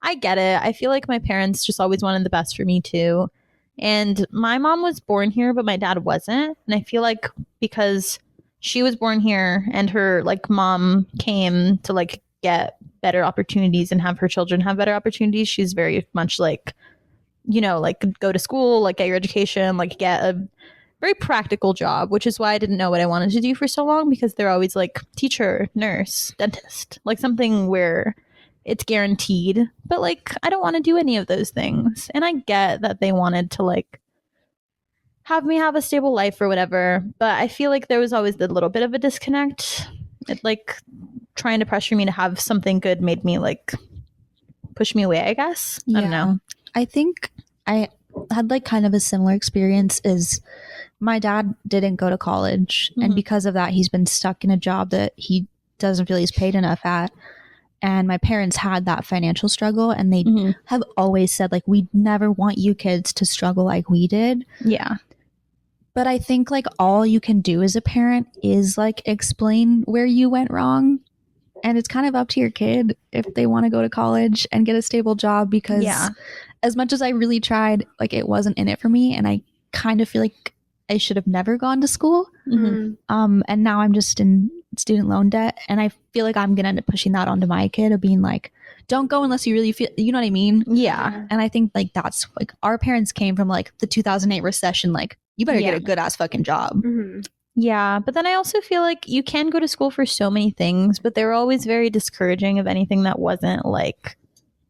I get it. I feel like my parents just always wanted the best for me too. And my mom was born here, but my dad wasn't. And I feel like because she was born here and her like mom came to like get better opportunities and have her children have better opportunities, she's very much like, you know, like go to school, like get your education, like get a very practical job, which is why I didn't know what I wanted to do for so long because they're always like teacher, nurse, dentist, like something where it's guaranteed. But like, I don't want to do any of those things. And I get that they wanted to like have me have a stable life or whatever. But I feel like there was always a little bit of a disconnect. It like trying to pressure me to have something good made me like push me away, I guess. I don't know. I think I had like kind of a similar experience is my dad didn't go to college and Mhm. because of that he's been stuck in a job that he doesn't feel he's paid enough at. And my parents had that financial struggle and they Mhm. have always said like we never want you kids to struggle like we did. Yeah. But I think like all you can do as a parent is like explain where you went wrong. And it's kind of up to your kid if they want to go to college and get a stable job because Yeah. as much as I really tried, like it wasn't in it for me. And I kind of feel like I should have never gone to school. Mhm. And now I'm just in student loan debt. And I feel like I'm going to end up pushing that onto my kid of being like, don't go unless you really feel, you know what I mean? Yeah. And I think like that's like our parents came from like the 2008 recession. Like you better Yeah. get a good ass fucking job. Mhm. Yeah, but then I also feel like you can go to school for so many things, but they were always very discouraging of anything that wasn't like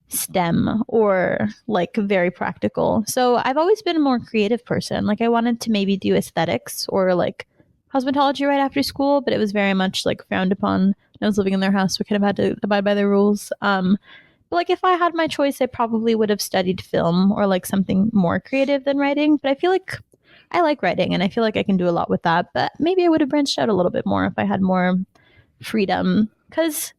STEM or like very practical. So I've always been a more creative person. Like I wanted to maybe do aesthetics or like cosmetology right after school, but it was very much like frowned upon. I was living in their house, so we kind of had to abide by their rules. But like if I had my choice, I probably would have studied film or like something more creative than writing. But I feel like I like writing and I feel like I can do a lot with that. But maybe I would have branched out a little bit more if I had more freedom, because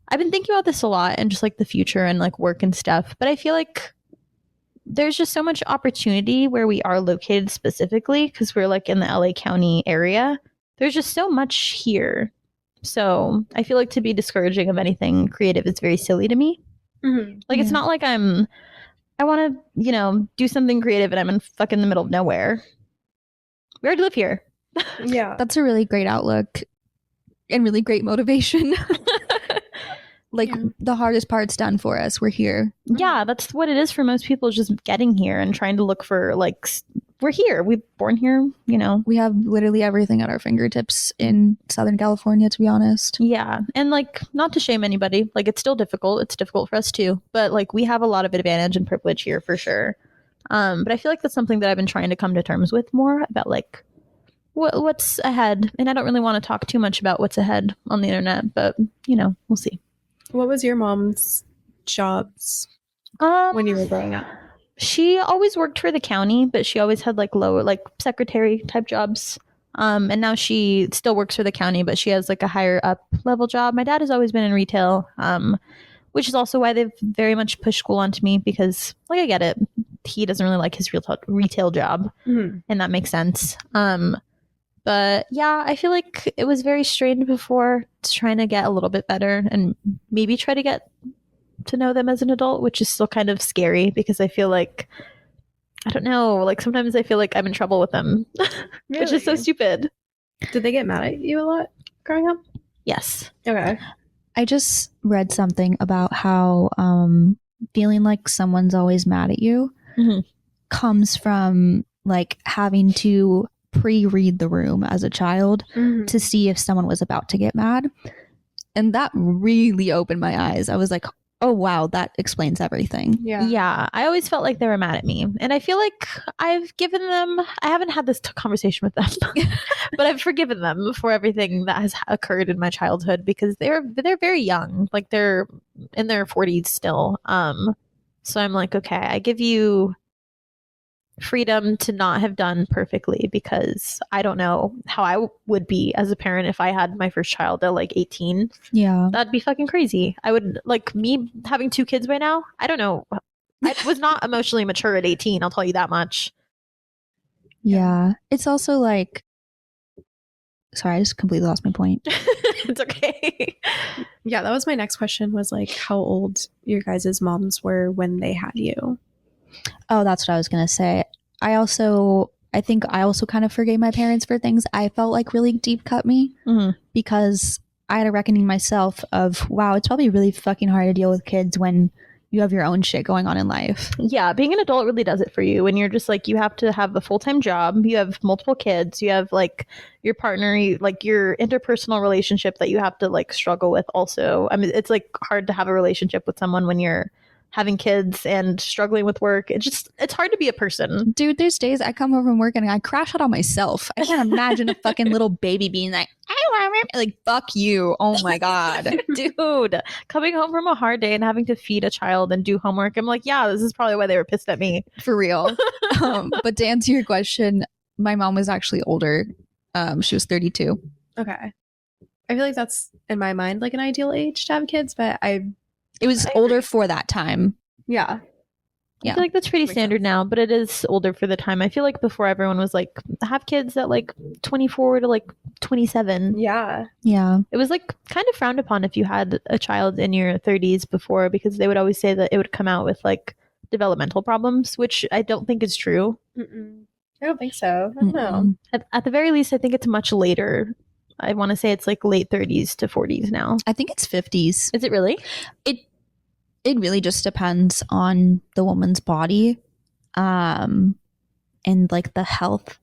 I've been thinking about this a lot and just like the future and like work and stuff, but I feel like there's just so much opportunity where we are located specifically because we're like in the LA County area. There's just so much here. So I feel like to be discouraging of anything creative is very silly to me. Mm-hmm. Like it's Yeah. not like I want to, do something creative and I'm in fucking the middle of nowhere. We already live here. Yeah. That's a really great outlook and really great motivation. Like Yeah. the hardest part's done for us. We're here. Yeah, that's what it is for most people, just getting here and trying to look for like we're here. We've born here, We have literally everything at our fingertips in Southern California, to be honest. Yeah. And like not to shame anybody, like it's still difficult. It's difficult for us too. But like we have a lot of advantage and privilege here for sure. But I feel like that's something that I've been trying to come to terms with more about like what's ahead. And I don't really want to talk too much about what's ahead on the internet, but we'll see. What was your mom's jobs when you were growing up? She always worked for the county, but she always had like lower like secretary type jobs. And now she still works for the county, but she has like a higher up level job. My dad has always been in retail, which is also why they've very much pushed school onto me because like I get it. He doesn't really like his retail job, Mm-hmm. and that makes sense. But yeah, I feel like it was very strained before, trying to get a little bit better and maybe try to get to know them as an adult, which is still kind of scary because I feel like, I don't know, like sometimes I feel like I'm in trouble with them, which is so stupid. Did they get mad at you a lot growing up? Yes. Okay. I just read something about how feeling like someone's always mad at you Mhm. comes from like having to pre-read the room as a child Mm-hmm. to see if someone was about to get mad. And that really opened my eyes. I was like, oh wow, that explains everything. Yeah. Yeah. I always felt like they were mad at me. And I feel like I've given them, I haven't had this conversation with them, but I've forgiven them for everything that has occurred in my childhood because they're very young. Like they're in their 40s still. So I'm like, okay, I give you freedom to not have done perfectly because I don't know how I would be as a parent if I had my first child at like 18. Yeah. That'd be fucking crazy. I would like me having 2 kids by now. I don't know. I was not emotionally mature at 18. I'll tell you that much. Yeah. It's also like, sorry, I just completely lost my point. It's okay. Yeah, that was my next question was like how old your guys' moms were when they had you. Oh, that's what I was going to say. I think I also kind of forgave my parents for things I felt like really deep cut me Mhm. because I had a reckoning myself of, wow, it's probably really fucking hard to deal with kids when you have your own shit going on in life. Yeah, being an adult really does it for you when you're just like you have to have a full-time job, you have multiple kids, you have like your partner, like your interpersonal relationship that you have to like struggle with also. I mean, it's like hard to have a relationship with someone when you're having kids and struggling with work. It's hard to be a person. Dude, there's days I come home from work and I crash out on myself. I can't imagine a fucking little baby being like, like, fuck you. Oh my God. Dude, coming home from a hard day and having to feed a child and do homework, I'm like, yeah, this is probably why they were pissed at me. For real. But to answer your question, my mom was actually older. She was 32. Okay. I feel like that's in my mind like an ideal age to have kids, but It was older for that time. yeah. I Yeah. feel like that's pretty Makes standard sense. now, but it is older for the time. I feel like before everyone was like, have kids at like 24 to like 27. Yeah. Yeah. It was like kind of frowned upon if you had a child in your 30s before because they would always say that it would come out with like developmental problems, which I don't think is true. Mm-mm. I don't think so. I don't know. Mm-mm. At the very least, I think it's much later. I want to say it's like late 30s to 40s now. I think it's 50s. Is it really? It really just depends on the woman's body and like the health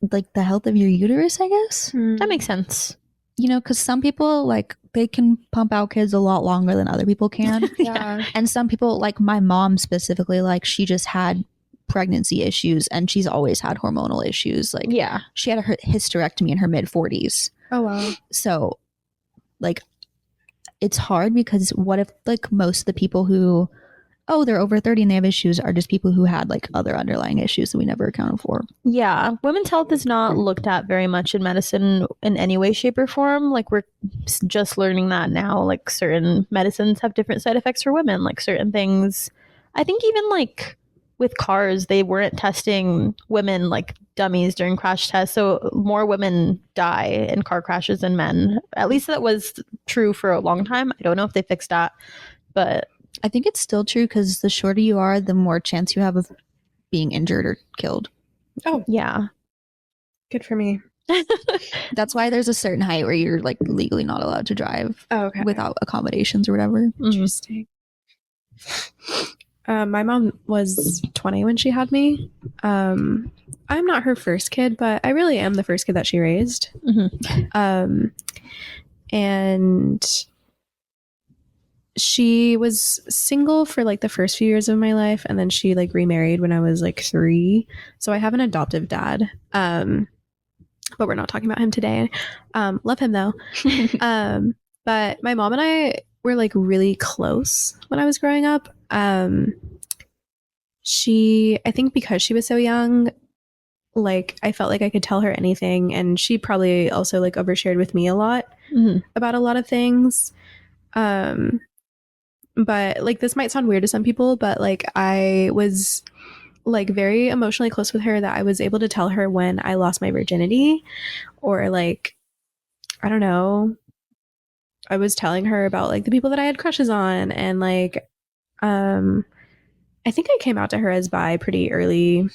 of your uterus, I guess. That makes sense. You know, because some people like they can pump out kids a lot longer than other people can. Yeah. And some people, like my mom specifically, like she just had pregnancy issues and she's always had hormonal issues. Like Yeah. she had a hysterectomy in her mid 40s. Oh wow. So like it's hard because what if like most of the people who oh, they're over 30 and they have issues are just people who had like other underlying issues that we never accounted for. Yeah, women's health is not looked at very much in medicine in any way, shape, or form. Like, we're just learning that now. Like, certain medicines have different side effects for women. Like, certain things, I think even like with cars, they weren't testing women like dummies during crash tests. So more women die in car crashes than men. At least that was true for a long time. I don't know if they fixed that, but I think it's still true because the shorter you are, the more chance you have of being injured or killed. Oh, yeah. good for me. That's why there's a certain height where you're like legally not allowed to drive Oh, okay. without accommodations or whatever. Interesting. My mom was 20 when she had me. I'm not her first kid, but I really am the first kid that she raised. And she was single for like the first few years of my life, and then she like remarried when I was like 3. So I have an adoptive dad. But we're not talking about him today. Love him though. But my mom and I were like really close when I was growing up. I think because she was so young, like I felt like I could tell her anything, and she probably also like overshared with me a lot about a lot of things. But like this might sound weird to some people, but like I was like very emotionally close with her that I was able to tell her when I lost my virginity, or like I don't know, I was telling her about like the people that I had crushes on, and like I think I came out to her as bi pretty early.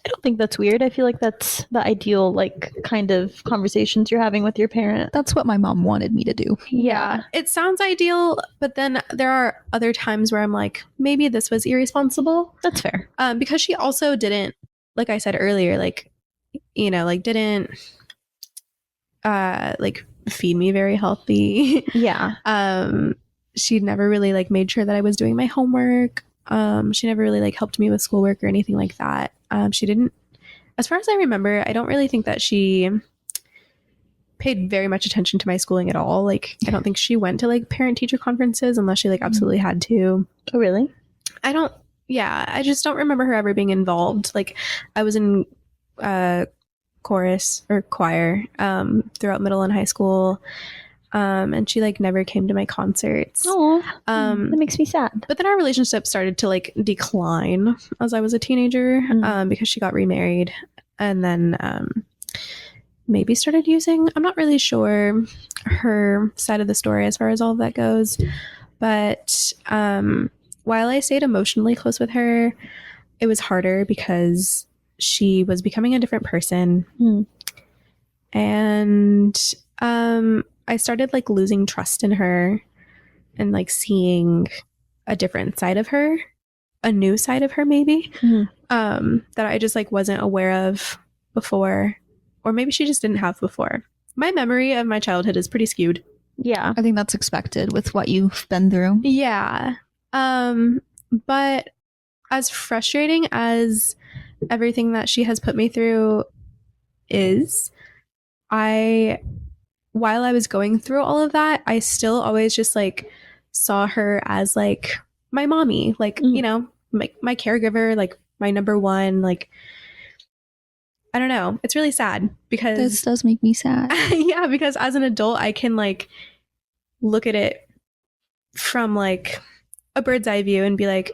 I don't think that's weird. I feel like that's the ideal like kind of conversations you're having with your parent. That's what my mom wanted me to do. Yeah. It sounds ideal, but then there are other times where I'm like, maybe this was irresponsible. That's fair. Because she also didn't, like I said earlier, like, you know, like didn't like feed me very healthy. Yeah. She never really like made sure that I was doing my homework. She never really like helped me with schoolwork or anything like that. She didn't, as far as I remember, I don't really think that she paid very much attention to my schooling at all. Like, I don't think she went to like parent teacher conferences unless she like absolutely had to. Oh, really? I just don't remember her ever being involved. Like, I was in chorus or choir throughout middle and high school. And she like never came to my concerts. Oh, that makes me sad. But then our relationship started to like decline as I was a teenager because she got remarried, and then maybe started using. I'm not really sure her side of the story as far as all of that goes. But while I stayed emotionally close with her, it was harder because she was becoming a different person. And I started like losing trust in her and like seeing a different side of her, a new side of her maybe, that I just like wasn't aware of before, or maybe she just didn't have before. My memory of my childhood is pretty skewed. Yeah. I think that's expected with what you've been through. Yeah. But as frustrating as everything that she has put me through is, while I was going through all of that, I still always just like saw her as like my mommy, like, you know, my caregiver, like my number one, like, I don't know. It's really sad because This does make me sad. yeah, because as an adult, I can like look at it from like a bird's eye view and be like,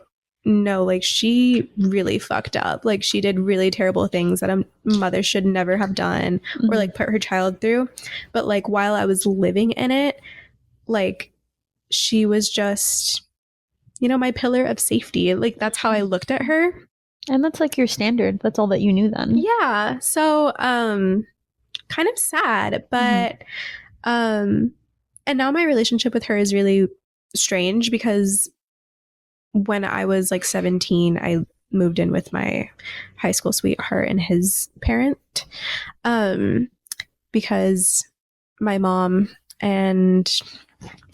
no, like she really fucked up. Like she did really terrible things that a mother should never have done or like put her child through. But like while I was living in it, like she was just, you know, my pillar of safety. Like that's how I looked at her. And that's like your standard. That's all that you knew then. Yeah. So kind of sad, but and now my relationship with her is really strange because when I was like 17, I moved in with my high school sweetheart and his parent, because my mom and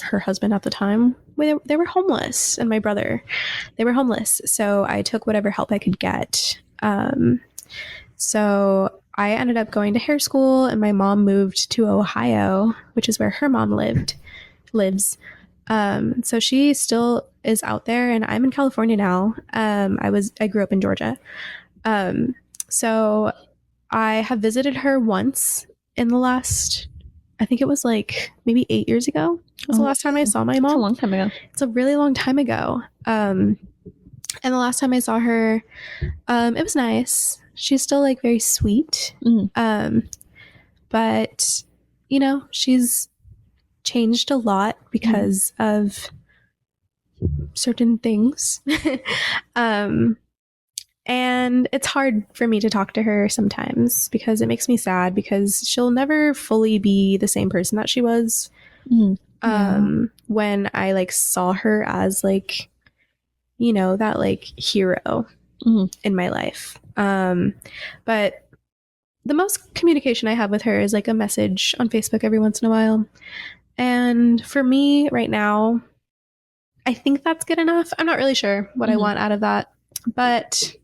her husband at the time, they were homeless, and my brother, they were homeless. So I took whatever help I could get. So I ended up going to hair school, and my mom moved to Ohio, which is where her mom lives. So she still is out there, and I'm in California now. I grew up in Georgia. So I have visited her once in the last, I think it was like maybe 8 years ago. Was the last time I saw my It's a mom. long time ago. It's a really long time ago. And the last time I saw her, it was nice. She's still like very sweet. But you know, she's changed a lot because of certain things. And it's hard for me to talk to her sometimes because it makes me sad because she'll never fully be the same person that she was when I like saw her as like, you know, that like hero in my life. But the most communication I have with her is like a message on Facebook every once in a while. And for me right now, I think that's good enough. I'm not really sure what I want out of that, but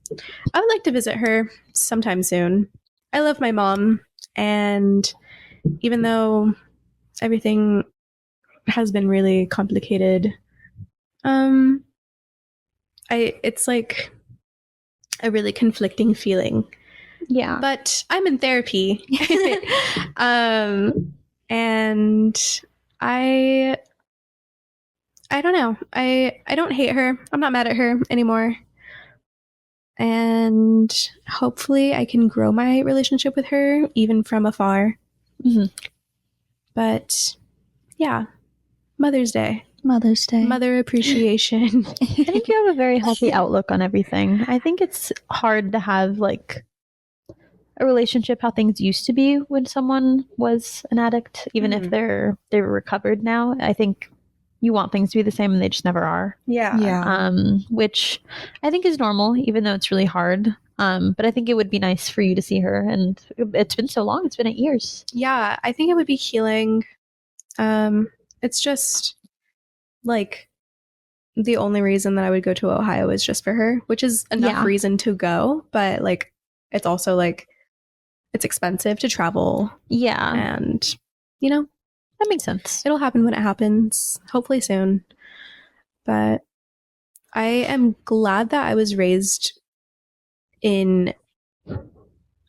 I would like to visit her sometime soon. I love my mom, and even though everything has been really complicated, it's like a really conflicting feeling. Yeah. But I'm in therapy. And I don't know. I don't hate her. I'm not mad at her anymore. And hopefully I can grow my relationship with her even from afar. But yeah, Mother's Day. Mother appreciation. I think you have a very healthy outlook on everything. I think it's hard to have like a relationship how things used to be when someone was an addict, even if they're recovered now. I think you want things to be the same and they just never are. Yeah. Which I think is normal, even though it's really hard. But I think it would be nice for you to see her, and it's been so long. It's been 8 years. Yeah, I think it would be healing. It's just like the only reason that I would go to Ohio is just for her, which is enough reason to go, but like it's also like it's expensive to travel. Yeah. And you know, that makes sense. It'll happen when it happens, hopefully soon. But I am glad that I was raised in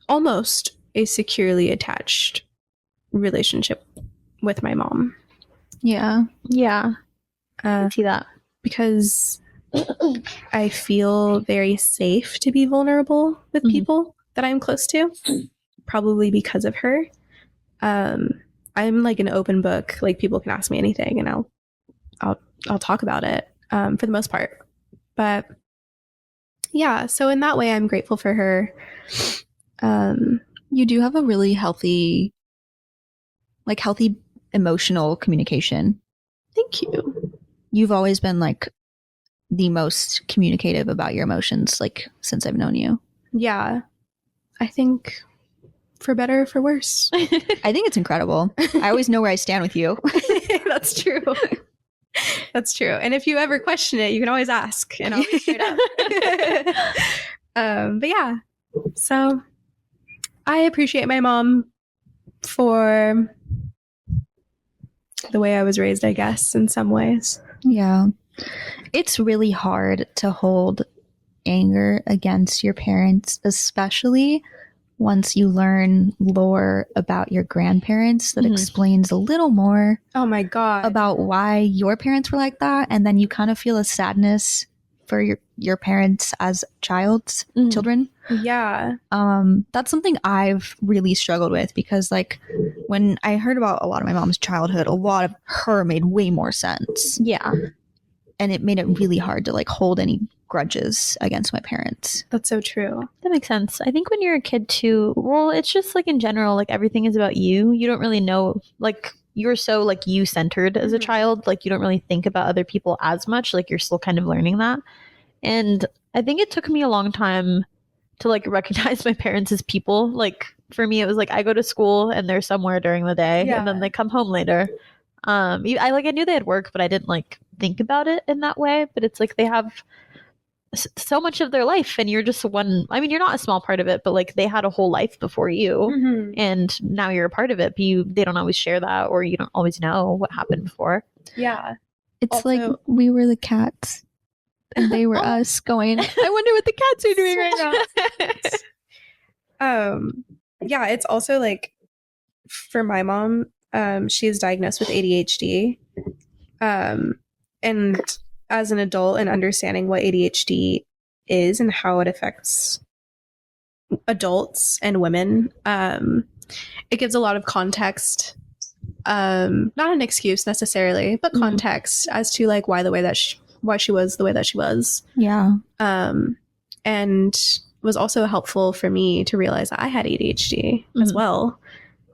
almost a securely attached relationship with my mom. Yeah. I see that. Because I feel very safe to be vulnerable with people that I'm close to, probably because of her. I'm like an open book. Like people can ask me anything, and I'll talk about it for the most part. But yeah, so in that way, I'm grateful for her. You do have a really healthy emotional communication. Thank you. You've always been like the most communicative about your emotions, like since I've known you. Yeah, I think for better or for worse. I think it's incredible. I always know where I stand with you. That's true. That's true. And if you ever question it, you can always ask, and I'll be straight up. But yeah, so I appreciate my mom for the way I was raised, I guess, in some ways. Yeah. It's really hard to hold anger against your parents, especially once you learn lore about your grandparents that explains a little more oh my god about why your parents were like that, and then you kind of feel a sadness for your parents as children. Yeah. That's something I've really struggled with, because like when I heard about a lot of my mom's childhood, a lot of her made way more sense. Yeah. And it made it really hard to like hold any grudges against my parents. That's so true. That makes sense. I think when you're a kid too, well, it's just like in general, like everything is about you. You don't really know, like you're so like you centered as a child. Like you don't really think about other people as much. Like you're still kind of learning that. And I think it took me a long time to like recognize my parents as people. Like for me, it was like I go to school and they're somewhere during the day and then they come home later. I knew they had work, but I didn't like think about it in that way. But it's like they have so much of their life, and you're just one. I mean, you're not a small part of it, but like they had a whole life before you, and now you're a part of it. But they don't always share that, or you don't always know what happened before. Yeah. It's like Also- we were the cats and they were us going, I wonder what the cats are doing right now. Yeah, it's also like for my mom, she is diagnosed with ADHD. And as an adult and understanding what ADHD is and how it affects adults and women, it gives a lot of context. Not an excuse necessarily, but Mhm. context as to like why she was the way that she was. Yeah. And was also helpful for me to realize that I had ADHD as Mhm. well,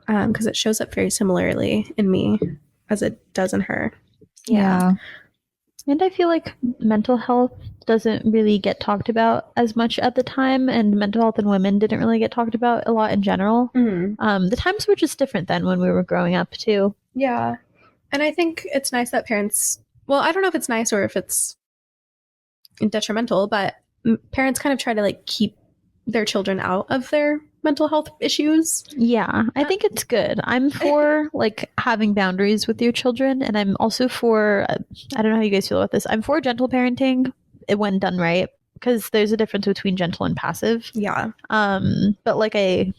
because it shows up very similarly in me as it does in her. Yeah. And I feel like mental health doesn't really get talked about as much at the time, and mental health in women didn't really get talked about a lot in general. The times were just different then when we were growing up too. Yeah. And I think it's nice that parents, well, I don't know if it's nice or if it's detrimental, but parents kind of try to like keep their children out of their mental health issues. Yeah, I think it's good. I'm for like having boundaries with your children, and I'm also for I don't know how you guys feel about this. I'm for gentle parenting when done right, because there's a difference between gentle and passive. Yeah. But like I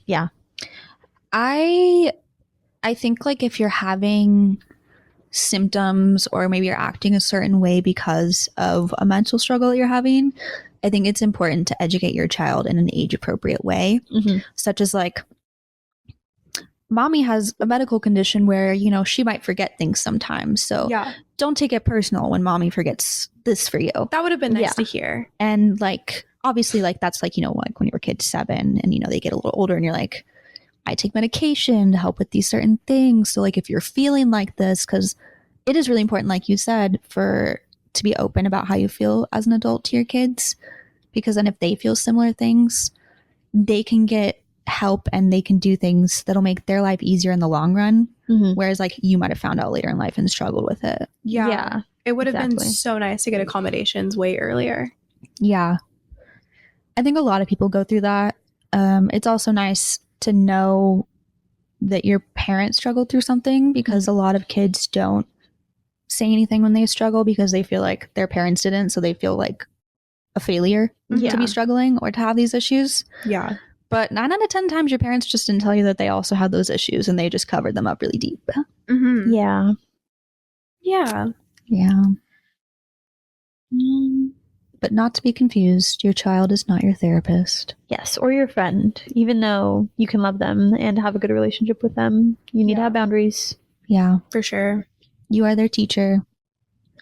think like if you're having symptoms or maybe you're acting a certain way because of a mental struggle that you're having, I think it's important to educate your child in an age appropriate way, such as like mommy has a medical condition where, you know, she might forget things sometimes. So Yeah. don't take it personal when mommy forgets this for you. That would have been nice Yeah. to hear. And like, obviously, like that's like, you know, like when your kid's 7 and, you know, they get a little older and you're like, I take medication to help with these certain things. So like if you're feeling like this, because it is really important, like you said, to be open about how you feel as an adult to your kids, because then if they feel similar things, they can get help and they can do things that'll make their life easier in the long run. Whereas like you might have found out later in life and struggled with it. Yeah. It would have been exactly. so nice to get accommodations way earlier. Yeah. I think a lot of people go through that. It's also nice to know that your parents struggled through something, because a lot of kids don't say anything when they struggle because they feel like their parents didn't. So they feel like a failure to Yeah. be struggling or to have these issues. Yeah. But 9 out of 10 times your parents just didn't tell you that they also had those issues and they just covered them up really deep. Mm-hmm. Yeah. Yeah. Yeah. But not to be confused, your child is not your therapist. Yes, or your friend. Even though you can love them and have a good relationship with them, you need to have boundaries. Yeah. For sure. You are their teacher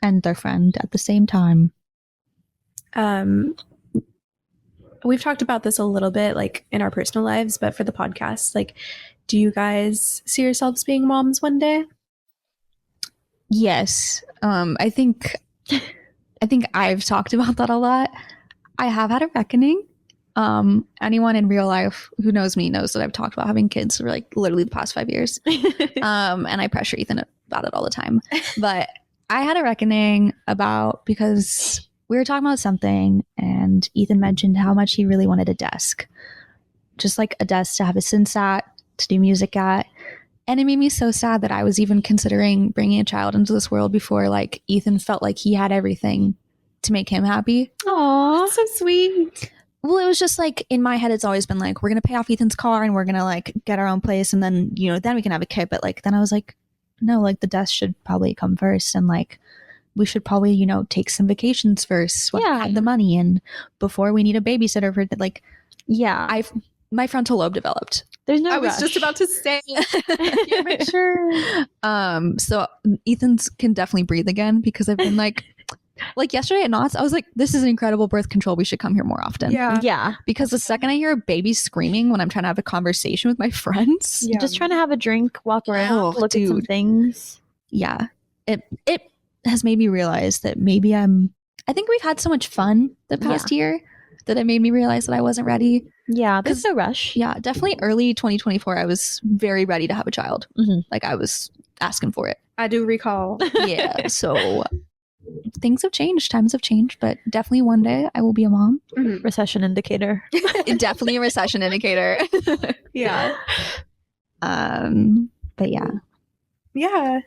and their friend at the same time. We've talked about this a little bit, like in our personal lives, but for the podcast, like, do you guys see yourselves being moms one day? Yes. I think I've talked about that a lot. I have had a reckoning. Anyone in real life who knows me knows that I've talked about having kids for like literally the past 5 years. And I pressure Ethan about it all the time. But I had a reckoning because we were talking about something and Ethan mentioned how much he really wanted a desk. Just like a desk to have a synth at, to do music at. And it made me so sad that I was even considering bringing a child into this world before like Ethan felt like he had everything to make him happy. Aww. So sweet. Well, it was just like in my head, it's always been like, we're going to pay off Ethan's car and we're going to like get our own place. And then, you know, then we can have a kid. But like, then I was like, no, like the desk should probably come first. And like, we should probably, you know, take some vacations first when we have the money. And before we need a babysitter for like, Yeah. my frontal lobe developed. There's no I was rush. just about to say. Yeah, make sure. So Ethan's can definitely breathe again because I've been like yesterday at Knott's, I was like, this is an incredible birth control. We should come here more often. Yeah. Yeah. Because the second I hear a baby screaming when I'm trying to have a conversation with my friends, Yeah. Just trying to have a drink, walk around, Oh, look at some dude. things. yeah, it has made me realize that maybe I think we've had so much fun the past year that it made me realize that I wasn't ready. Yeah, there's no rush. Yeah, definitely early 2024, I was very ready to have a child. Mhm. Like I was asking for it. I do recall. Yeah, so things have changed, times have changed, but definitely one day I will be a mom. Recession indicator. Definitely a recession indicator. Yeah. But yeah. Yeah.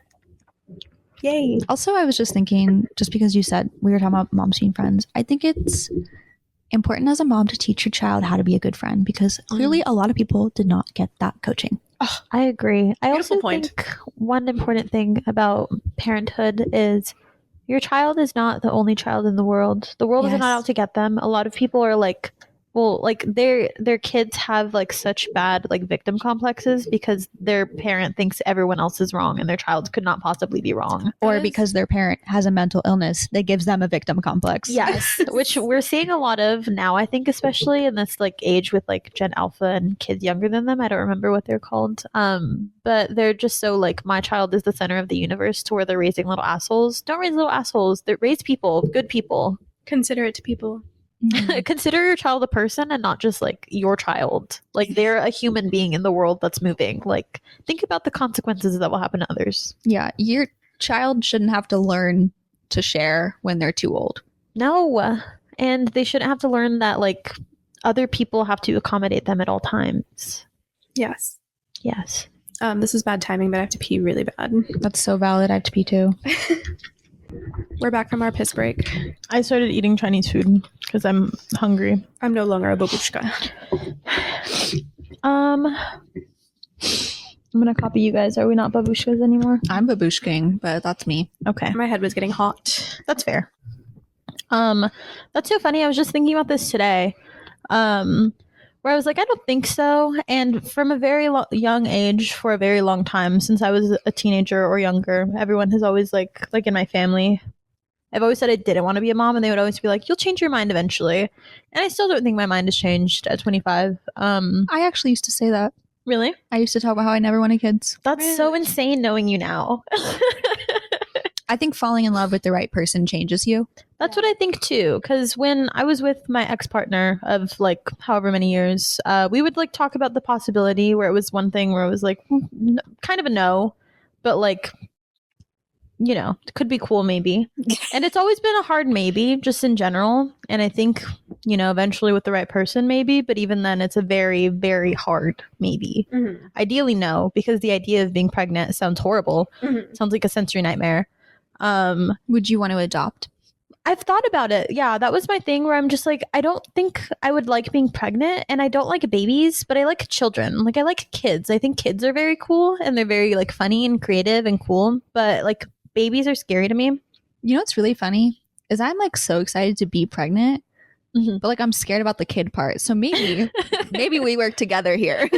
Yay. Also, I was just thinking, just because you said we were talking about moms being friends, I think it's important as a mom to teach your child how to be a good friend, because clearly a lot of people did not get that coaching. I agree. I Beautiful also point. think one important thing about parenthood is your child is not the only child in the world. The world is not Yes. out to get them. A lot of people are like, well, like their kids have like such bad like victim complexes because their parent thinks everyone else is wrong and their child could not possibly be wrong. Or That is- because their parent has a mental illness that gives them a victim complex. Yes, which we're seeing a lot of now, I think, especially in this like age with like Gen Alpha and kids younger than them. I don't remember what they're called. But they're just so like, my child is the center of the universe, to where they're raising little assholes. Don't raise little assholes. They raise people, good people. Considerate to people. Mhm. Consider your child a person and not just like your child. Like they're a human being in the world that's moving. Like think about the consequences that will happen to others. Yeah, your child shouldn't have to learn to share when they're too old. No. And they shouldn't have to learn that like other people have to accommodate them at all times. Yes. Yes. This is bad timing, but I have to pee really bad. That's so valid. I have to pee too. We're back from our piss break. I started eating Chinese food because I'm hungry. I'm no longer a babushka. I'm gonna copy you guys. Are we not babushkas anymore? I'm babushking, but that's me. Okay. My head was getting hot. That's fair. That's so funny. I was just thinking about this today. Where I was like, I don't think so. And from a very young age, for a very long time, since I was a teenager or younger, everyone has always like in my family, I've always said I didn't want to be a mom, and they would always be like, you'll change your mind eventually. And I still don't think my mind has changed at 25. I actually used to say that. Really? I used to talk about how I never wanted kids. That's so insane knowing you now. I think falling in love with the right person changes you. That's what I think too. Because when I was with my ex partner of like however many years, we would like talk about the possibility where it was one thing where it was like kind of a no, but like, you know, it could be cool maybe. And it's always been a hard maybe just in general. And I think, you know, eventually with the right person maybe, but even then it's a very, very hard maybe. Mm-hmm. Ideally no, because the idea of being pregnant sounds horrible. Mm-hmm. Sounds like a sensory nightmare. Would you want to adopt? I've thought about it. Yeah, that was my thing where I'm just like, I don't think I would like being pregnant, and I don't like babies, but I like children. Like I like kids. I think kids are very cool and they're very like funny and creative and cool, but like babies are scary to me. You know what's really funny is I'm like so excited to be pregnant, Mhm. but like I'm scared about the kid part. So maybe we work together here.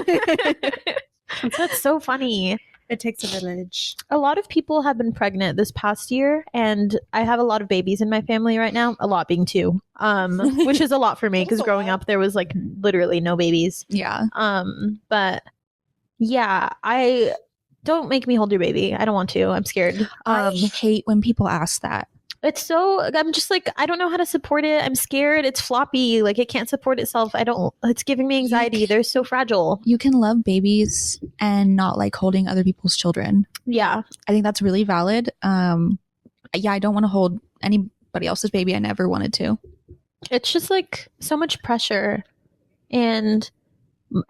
That's so funny. It takes a village. A lot of people have been pregnant this past year, and I have a lot of babies in my family right now, a lot being two, which is a lot for me because That's a growing lot. up there was like literally no babies. Yeah. But yeah, I don't make me hold your baby. I don't want to. I'm scared. I hate when people ask that. It's so, I'm just like, I don't know how to support it. I'm scared. It's floppy. Like it can't support itself. It's giving me anxiety. They're so fragile. You can love babies and not like holding other people's children. Yeah. I think that's really valid. Yeah, I don't want to hold anybody else's baby. I never wanted to. It's just like so much pressure. And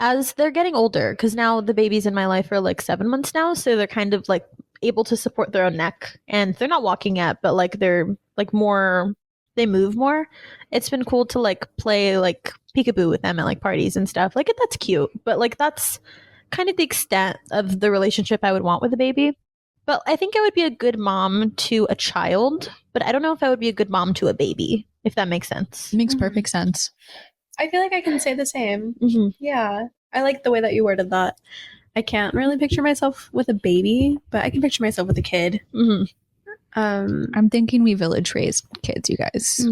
as they're getting older, because now the babies in my life are like 7 months now. So they're kind of like able to support their own neck, and they're not walking yet, but like they're like more, they move more. It's been cool to like play like peekaboo with them at like parties and stuff. Like that's cute, but like that's kind of the extent of the relationship I would want with a baby. But I think I would be a good mom to a child, but I don't know if I would be a good mom to a baby, if that makes sense. It makes Mhm. perfect sense. I feel like I can say the same. Mm-hmm. Yeah. I like the way that you worded that. I can't really picture myself with a baby, but I can picture myself with a kid. Mm-hmm. I'm thinking we village raise kids, you guys.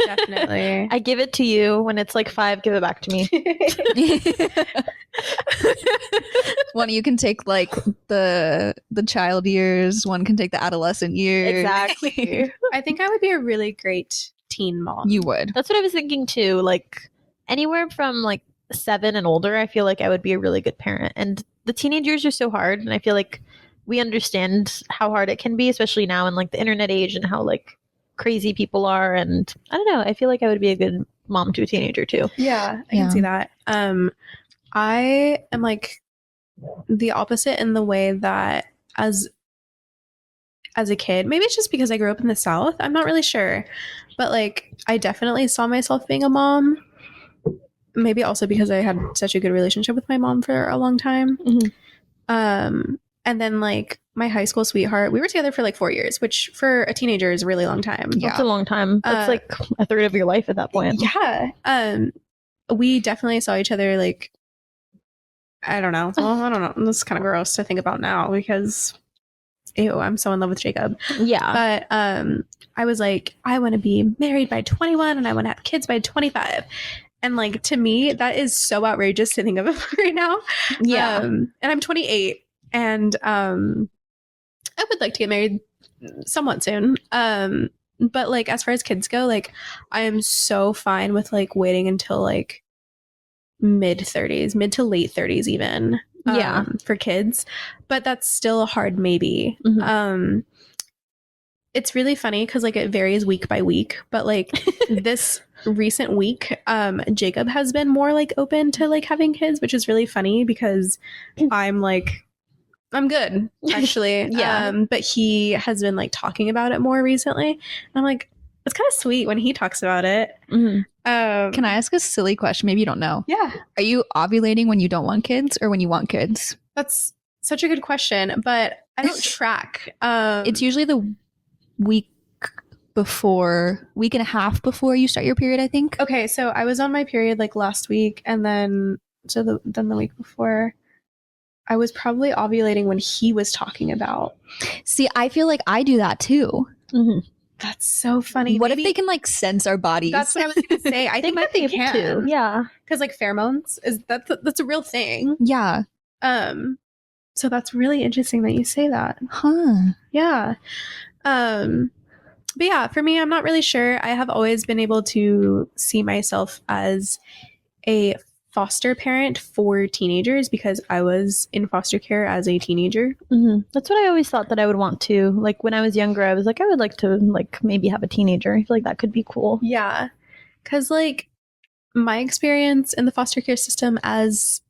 Definitely. I give it to you when it's like 5. Give it back to me. One you can take like the child years, one can take the adolescent years. Exactly. I think I would be a really great teen mom. You would. That's what I was thinking too. Like anywhere from like 7 and older, I feel like I would be a really good parent. And the teenage years are so hard, and I feel like we understand how hard it can be, especially now in like the internet age and how like crazy people are. And I don't know, I feel like I would be a good mom to a teenager too. Yeah, I Yeah. can see that. I am like the opposite in the way that as as a kid. Maybe it's just because I grew up in the South. I'm not really sure. But like I definitely saw myself being a mom. Maybe also because I had such a good relationship with my mom for a long time. And then like my high school sweetheart, we were together for like 4 years, which for a teenager is a really long time. That's a long time. That's like a third of your life at that point. Yeah. We definitely saw each other like, I don't know. Well, I don't know. This is kind of gross to think about now because ew, I'm so in love with Jacob. Yeah. But I was like, I want to be married by 21 and I want to have kids by 25. And like to me, that is so outrageous to think of right now. Yeah. And I'm 28 and I would like to get married somewhat soon. But like as far as kids go, like I am so fine with like waiting until like mid to late 30s even. For kids. But that's still a hard maybe. It's really funny because like it varies week by week, but like this recent week, Jacob has been more like open to like having kids, which is really funny because I'm good actually. But he has been like talking about it more recently. And I'm like, it's kind of sweet when he talks about it. Can I ask a silly question? Maybe you don't know. Yeah. Are you ovulating when you don't want kids or when you want kids? That's such a good question, but I don't track. It's usually the week and a half before you start your period, I think. Okay, so I was on my period like last week, and then the week before, I was probably ovulating when he was talking about. See, I feel like I do that too. That's so funny. What if they can like sense our bodies? That's what I was going to say. I think that they can. To. Yeah, because like pheromones that's a real thing. Yeah. So that's really interesting that you say that. Huh. Yeah. But yeah, for me, I'm not really sure. I have always been able to see myself as a foster parent for teenagers because I was in foster care as a teenager. That's what I always thought that I would want to. Like when I was younger, I was like, I would like to like maybe have a teenager. I feel like that could be cool. Yeah. Because like my experience in the foster care system as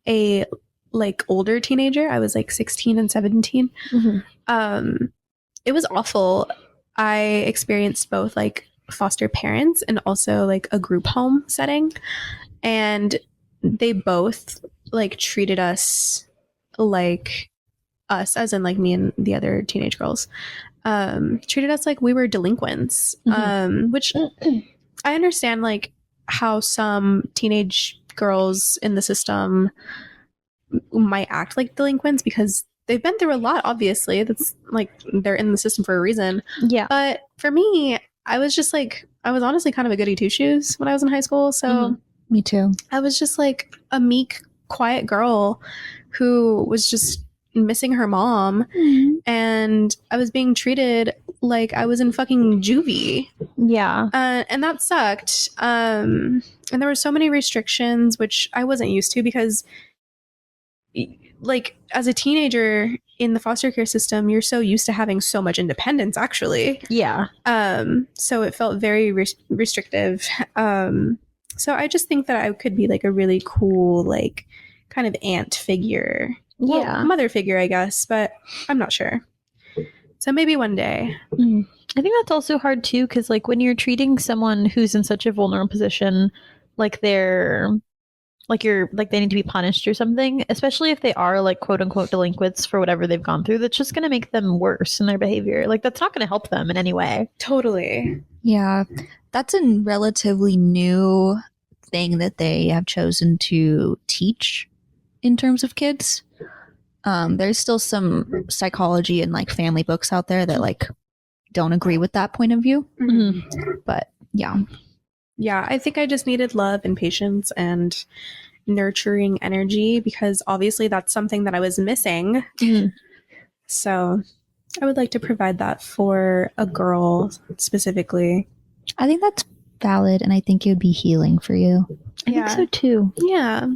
a like older teenager, I was like 16 and 17. It was awful. I experienced both like foster parents and also like a group home setting. And they both like treated us like us, as in like me and the other teenage girls, treated us like we were delinquents, which I understand like how some teenage girls in the system might act like delinquents because they've been through a lot, obviously. That's like they're in the system for a reason. Yeah. But for me, I was just like, I was honestly kind of a goody two shoes when I was in high school. So Me too. I was just like a meek, quiet girl who was just missing her mom. And I was being treated like I was in fucking juvie. Yeah. And that sucked. And there were so many restrictions, which I wasn't used to because like as a teenager in the foster care system, you're so used to having so much independence actually. Yeah. So it felt very restrictive. So I just think that I could be like a really cool, like kind of aunt figure. Well, mother figure, I guess, but I'm not sure. So maybe one day. I think that's also hard too, because like when you're treating someone who's in such a vulnerable position, like they're like you're like they need to be punished or something, especially if they are like quote unquote delinquents for whatever they've gone through, that's just going to make them worse in their behavior. Like that's not going to help them in any way. Totally. Yeah. That's a relatively new thing that they have chosen to teach in terms of kids. There's still some psychology and like family books out there that like don't agree with that point of view. But yeah. Yeah, I think I just needed love and patience and nurturing energy because obviously that's something that I was missing. So I would like to provide that for a girl specifically. I think that's valid and I think it would be healing for you. I think so too. Yeah.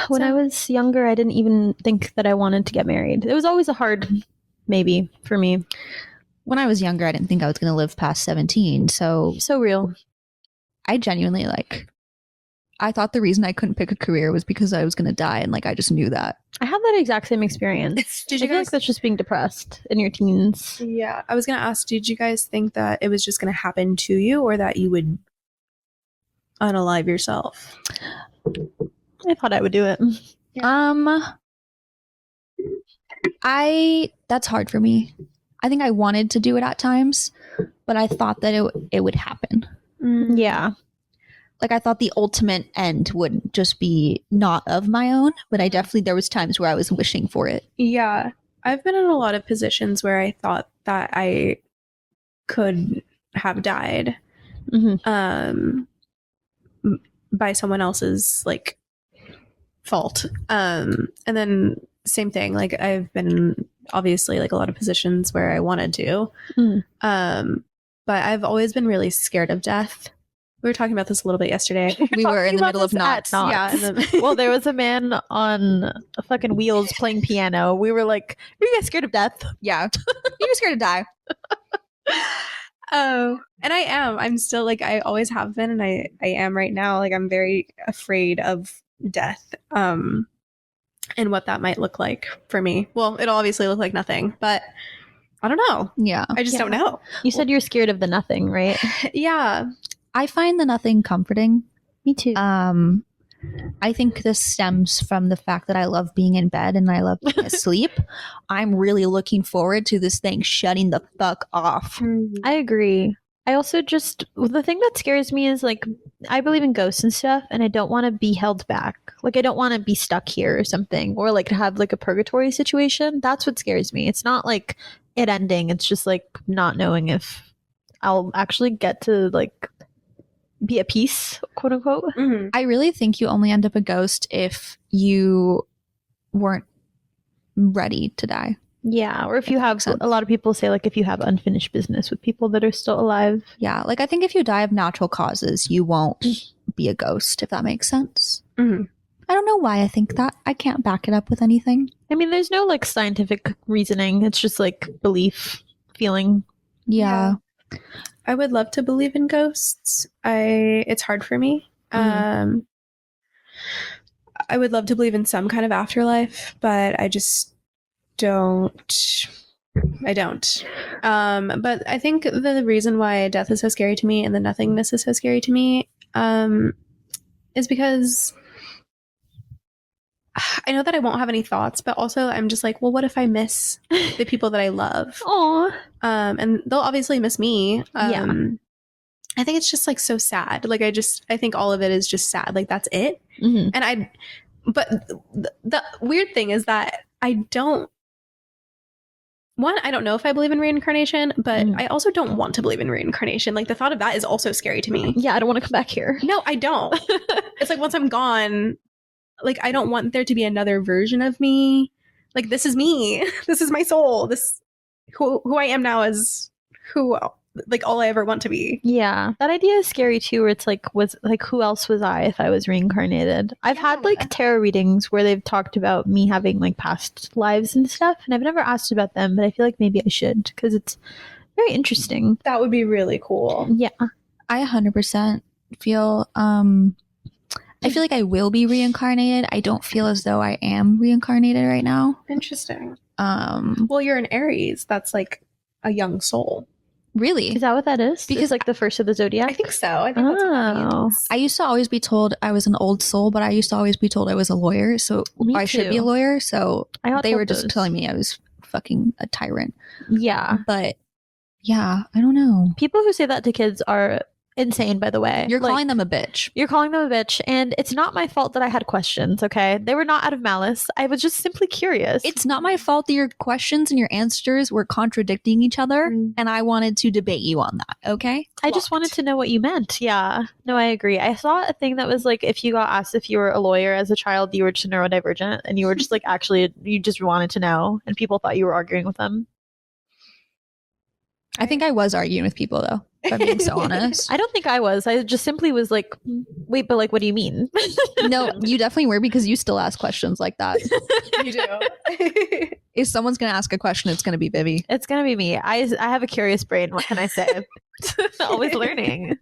When I was younger, I didn't even think that I wanted to get married. It was always a hard maybe for me. When I was younger, I didn't think I was going to live past 17. So real. I genuinely like I thought the reason I couldn't pick a career was because I was going to die, and like I just knew that. I had that exact same experience. Did I you feel guys? like that's just being depressed in your teens. Yeah, I was gonna ask. Did you guys think that it was just gonna happen to you, or that you would unalive yourself? I thought I would do it. That's hard for me. I think I wanted to do it at times, but I thought that it would happen. Yeah. Like I thought the ultimate end would just be not of my own, but I definitely there was times where I was wishing for it. Yeah, I've been in a lot of positions where I thought that I could have died Mhm. by someone else's like fault. And then same thing, like I've been in, obviously like a lot of positions where I wanted to. But I've always been really scared of death. We were talking about this a little bit yesterday. We were in the Talking middle about of this at knots. Knots. Yeah. And then, Well, there was a man on fucking wheels playing piano. We were like, "Are you guys scared of death?" Yeah. You're just scared to die. oh, and I am. I'm still like I always have been, and I am right now. Like I'm very afraid of death. And what that might look like for me. Well, it'll obviously look like nothing, but I don't know. Yeah. I just Yeah. don't know. You said you're scared of the nothing, right? Yeah. I find the nothing comforting. Me too. I think this stems from the fact that I love being in bed and I love being asleep. I'm really looking forward to this thing shutting the fuck off. I agree. I also just the thing that scares me is like I believe in ghosts and stuff, and I don't want to be held back. Like I don't want to be stuck here or something, or like have like a purgatory situation. That's what scares me. It's not like it ending. It's just like not knowing if I'll actually get to like be at peace, quote unquote. Mhm. I really think you only end up a ghost if you weren't ready to die. Yeah, or if you That have makes sense. a lot of people say like if you have unfinished business with people that are still alive. Yeah. Like I think if you die of natural causes, you won't be a ghost, if that makes sense. Mhm. I don't know why I think that. I can't back it up with anything. I mean, there's no like scientific reasoning. It's just like belief, feeling. Yeah. I would love to believe in ghosts. It's hard for me. I would love to believe in some kind of afterlife, but I just don't. I don't. But I think the reason why death is so scary to me and the nothingness is so scary to me is because I know that I won't have any thoughts, but also I'm just like, well, what if I miss the people that I love? Oh, And they'll obviously miss me. Yeah. I think it's just like so sad. Like I think all of it is just sad. Like that's it. And but the weird thing is that I don't know if I believe in reincarnation, but I also don't want to believe in reincarnation. Like the thought of that is also scary to me. yeah. I don't want to come back here. No, I don't. It's like once I'm gone, like I don't want there to be another version of me. Like this is me. This is my soul. This who I am now is who like all I ever want to be. Yeah, that idea is scary too. Where it's like, was like, who else was I if I was reincarnated? I've had like tarot readings where they've talked about me having like past lives and stuff, and I've never asked about them, but I feel like maybe I should because it's very interesting. That would be really cool. Yeah, I 100% feel I feel like I will be reincarnated. I don't feel as though I am reincarnated right now. Interesting. Well, you're an Aries. That's like a young soul. Really? is that what that is? Because It's like the first of the zodiac. I think so. I think that's what that Oh. means. I used to always be told I was an old soul, but I used to always be told I was a lawyer, so Me I should be a too. lawyer. So I got they told were just those. telling me I was fucking a tyrant. Yeah, But yeah, I don't know. people who say that to kids are insane. By the way, You're Like, calling them a bitch. You're calling them a bitch, and it's not my fault that I had questions, okay? They were not out of malice. I was just simply curious. It's not my fault that your questions and your answers were contradicting each other, and I wanted to debate you on that, okay? I just Blocked. wanted to know what you meant. Yeah. No, I agree. I saw a thing that was like if you got asked if you were a lawyer as a child, you were just neurodivergent, and you were just like actually, you just wanted to know, and people thought you were arguing with them. I think I was arguing with people, though, if I'm being so honest. I don't think I was. I just simply was like, wait, but like, what do you mean? No, you definitely were because you still ask questions like that. You do. If someone's going to ask a question, it's going to be Bibby. It's gonna be me. I have a curious brain. What can I say? Always learning.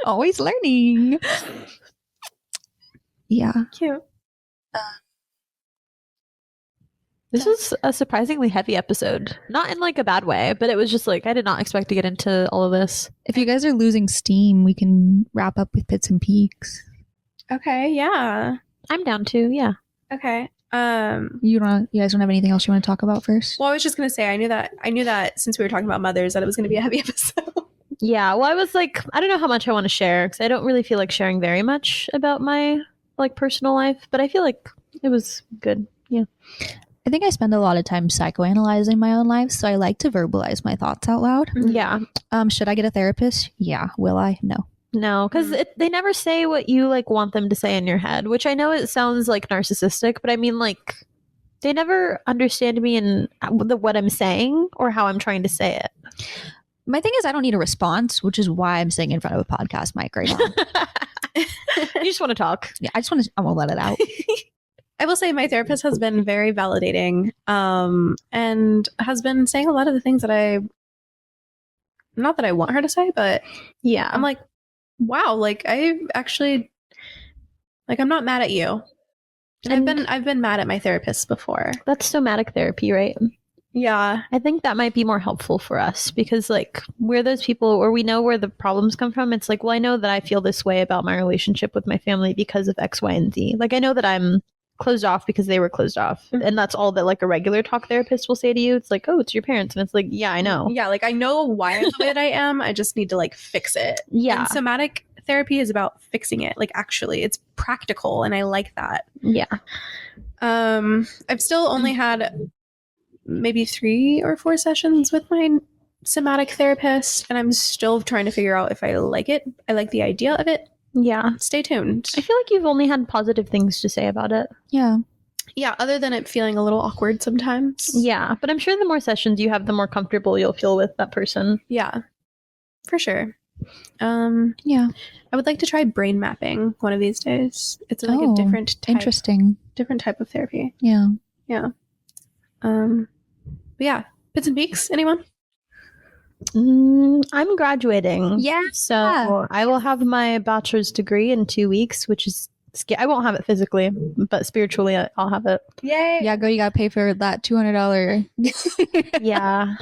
Always learning. Yeah. Cute. This was a surprisingly heavy episode. Not in like a bad way, but it was just like I did not expect to get into all of this. If you guys are losing steam, we can wrap up with Pits and Peaks. Okay, yeah. I'm down to, yeah. Okay. You guys don't have anything else you want to talk about first? Well, I was just gonna say I knew that since we were talking about mothers that it was gonna be a heavy episode. Yeah, well, I was like, I don't know how much I want to share because I don't really feel like sharing very much about my like personal life, but I feel like it was good. Yeah. I think I spend a lot of time psychoanalyzing my own life, so I like to verbalize my thoughts out loud. Yeah. Should I get a therapist? Yeah. Will I? No. No, because they never say what you like want them to say in your head, which I know it sounds like narcissistic, but I mean like they never understand me in what I'm saying or how I'm trying to say it. My thing is I don't need a response, which is why I'm sitting in front of a podcast mic right now. You just want to talk. Yeah, I want to let it out. I will say my therapist has been very validating, and has been saying a lot of the things that not that I want her to say, but Yeah. I'm like, wow, like I actually, like I'm not mad at you. And I've been mad at my therapist before. That's somatic therapy, right? Yeah. I think that might be more helpful for us because, like, we're those people, or we know where the problems come from. It's like, well, I know that I feel this way about my relationship with my family because of X, Y, and Z. Like, I know that I'm closed off because they were closed off. Mhm. And that's all that, like, a regular talk therapist will say to you. It's like, oh, it's your parents. And it's like, yeah, I know. Yeah, like I know why I'm the way that I am. I just need to like fix it. Yeah. And somatic therapy is about fixing it. Like actually, it's practical, and I like that. Yeah. I've still only had maybe 3 or 4 sessions with my somatic therapist, and I'm still trying to figure out if I like it. I like the idea of it. Yeah. Stay tuned. I feel like you've only had positive things to say about it. Yeah. Yeah, other than it feeling a little awkward sometimes. Yeah. But I'm sure the more sessions you have, the more comfortable you'll feel with that person. Yeah, for sure. Yeah. I would like to try brain mapping one of these days. It's like Oh, a different Interesting. type of therapy. Yeah. But yeah, Pits and Peaks. Anyone? I'm graduating. Yeah. So I will have my bachelor's degree in 2 weeks, which is I won't have it physically, but spiritually I'll have it. Yay! Yeah, girl, you gotta pay for that $200. Yeah.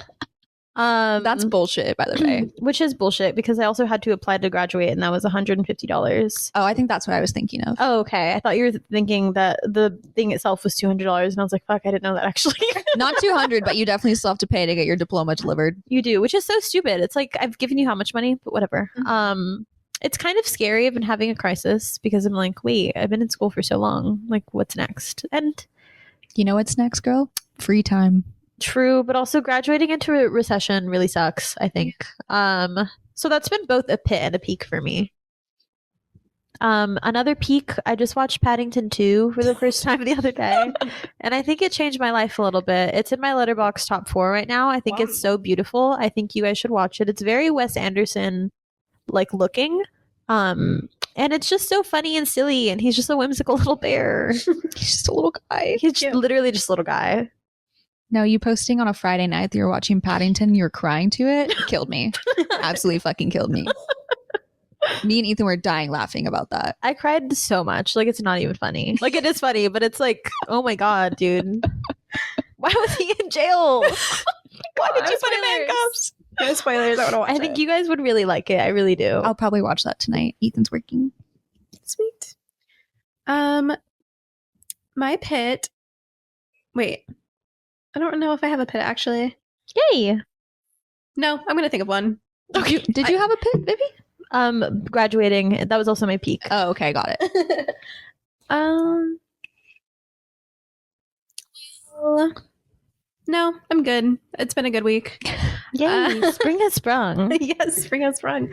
That's bullshit, by the way. which is bullshit because I also had to apply to graduate and that was $150. Oh, I think that's what I was thinking of. Oh, okay. I thought you were thinking that the thing itself was $200 and I was like, fuck, I didn't know that actually. Not 200, but you definitely still have to pay to get your diploma delivered. You do, which is so stupid. It's like I've given you how much money, but whatever. Mhm. It's kind of scary. I've been having a crisis because I'm like, wait, I've been in school for so long. Like, what's next? And You know what's next, girl? Free time. true, but also graduating into a recession really sucks, I think. So that's been both a pit and a peak for me. Another peak, I just watched Paddington 2 for the first time the other day, and I think it changed my life a little bit. It's in my Letterboxd top 4 right now. I think it's so beautiful. I think you guys should watch it. It's very Wes Anderson like looking. And it's just so funny and silly, and he's just a whimsical little bear. He's just a little guy. He's just literally just a little guy. No, you posting on a Friday night that you were watching Paddington, you were crying to it, killed me. Absolutely fucking killed me. Me and Ethan were dying laughing about that. I cried so much. Like, it's not even funny. Like, it is funny, but it's like, oh my God, dude. Why was he in jail? Why did you put him in handcuffs? No spoilers. I want to watch I think you guys would really like it. I really do. I'll probably watch that tonight. Ethan's working. Sweet. My pit. Wait. I don't know if I have a pit actually. Yay. No, I'm gonna think of one. Okay. Did you have a pit, baby? Graduating. That was also my peak. Oh, okay. Got it. Well, no, I'm good. It's been a good week. Yay. Spring has sprung. Yes, spring has sprung.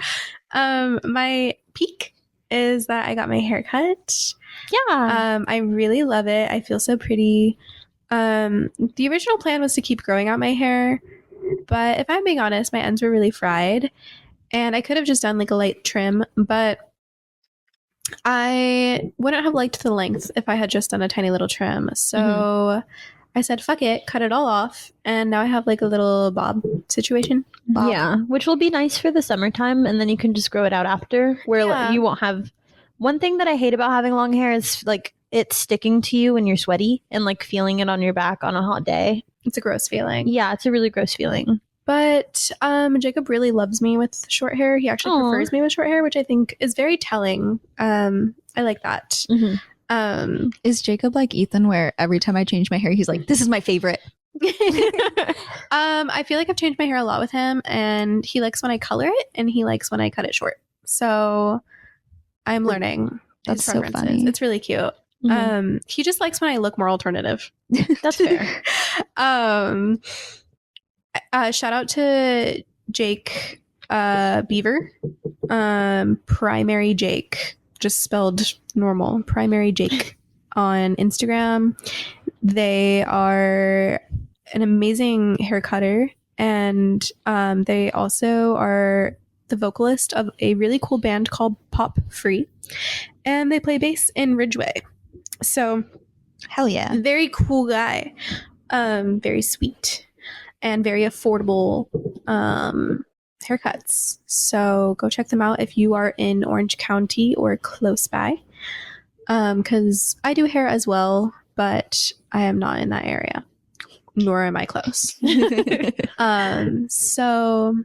My peak is that I got my hair cut. Yeah. I really love it. I feel so pretty. The original plan was to keep growing out my hair, but if I'm being honest, my ends were really fried, and I could have just done like a light trim, but I wouldn't have liked the length if I had just done a tiny little trim. So I said, fuck it, cut it all off. And now I have like a little bob situation. Bob. Yeah, which will be nice for the summertime, and then you can just grow it out after, where Yeah. you won't have. One thing that I hate about having long hair is like it sticking to you when you're sweaty and like feeling it on your back on a hot day. It's a gross feeling. Yeah, it's a really gross feeling. But Jacob really loves me with short hair. He actually Aw. prefers me with short hair, which I think is very telling. I like that. Is Jacob like Ethan, where every time I change my hair, he's like, "This is my favorite." I feel like I've changed my hair a lot with him, and he likes when I color it, and he likes when I cut it short. So I'm learning. That's his so preferences. funny. It's really cute. He just likes when I look more alternative. That's fair. Shout out to Jake Beaver, Primary Jake, just spelled normal. Primary Jake on Instagram. They are an amazing hair cutter, and they also are the vocalist of a really cool band called Pop Free, and they play bass in Ridgeway. So Hell yeah. very cool guy, very sweet, and very affordable haircuts. So go check them out if you are in Orange County or close by, because I do hair as well, but I am not in that area, nor am I close. So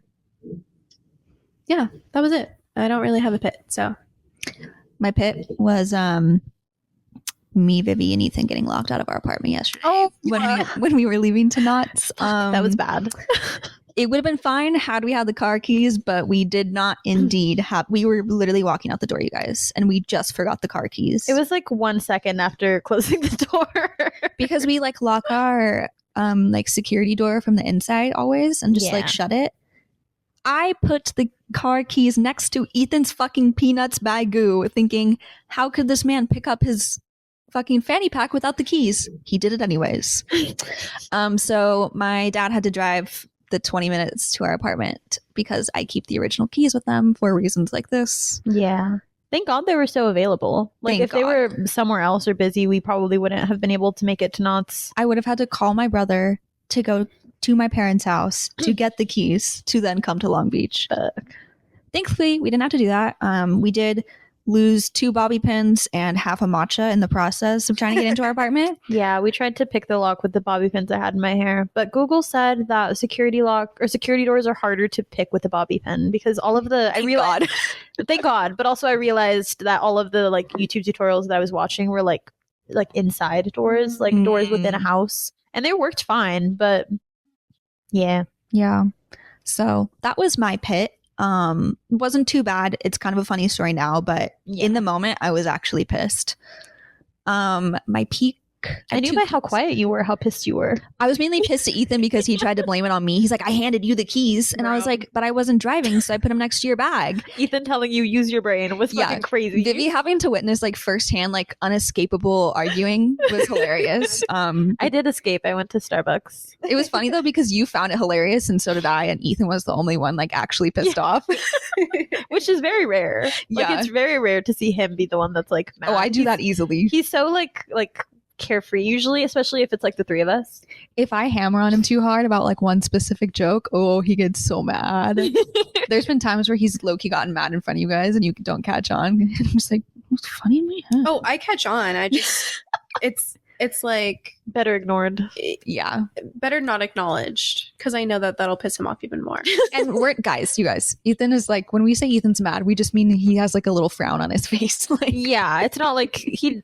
yeah, that was it. I don't really have a pit, so My pit was me, Vivi, and Ethan getting locked out of our apartment yesterday. Oh, when we were leaving to Knott's. that was bad. It would have been fine had we had the car keys, but we did not indeed have. We were literally walking out the door, you guys, and we just forgot the car keys. It was like 1 second after closing the door. because we like lock our like security door from the inside always and just Yeah. like shut it. I put the car keys next to Ethan's fucking Peanuts bagoo, thinking, how could this man pick up his fucking fanny pack without the keys? He did it anyways. So my dad had to drive the 20 minutes to our apartment because I keep the original keys with them for reasons like this. Yeah. Thank God they were so available. Like, Thank if they God. were somewhere else or busy, we probably wouldn't have been able to make it to Knott's. I would have had to call my brother to go to my parents' house to get the keys to then come to Long Beach. Thankfully, we didn't have to do that. We did lose 2 bobby pins and half a matcha in the process of trying to get into our apartment. Yeah, we tried to pick the lock with the bobby pins I had in my hair, but Google said that security lock or security doors are harder to pick with a bobby pin because all of the thank God, but also I realized that all of the like YouTube tutorials that I was watching were like inside doors, like doors within a house, and they worked fine, but yeah. Yeah. So that was my pit. Wasn't too bad. It's kind of a funny story now, but in the moment I was actually pissed. My peak, I knew by how quiet you were, how pissed you were. I was mainly pissed at Ethan because he tried to blame it on me. He's like, I handed you the keys. And I was like, but I wasn't driving, so I put them next to your bag. Ethan telling you use your brain was Yeah. fucking crazy. Vivi having to witness like firsthand, like unescapable arguing was hilarious. I did escape. I went to Starbucks. It was funny though because you found it hilarious and so did I, and Ethan was the only one like actually pissed off. Which is very rare. Like, Yeah. it's very rare to see him be the one that's like mad. Oh, I do that easily. He's so like carefree usually, especially if it's like the three of us. If I hammer on him too hard about like one specific joke, oh, he gets so mad. There's been times where he's low-key gotten mad in front of you guys and you don't catch on. I'm just like, what's funny to me? Huh? Oh, I catch on. I just it's like Better ignored. Yeah. better not acknowledged because I know that that'll piss him off even more. And we're you guys, Ethan is like, when we say Ethan's mad, we just mean he has like a little frown on his face. Like, Yeah, it's not like he.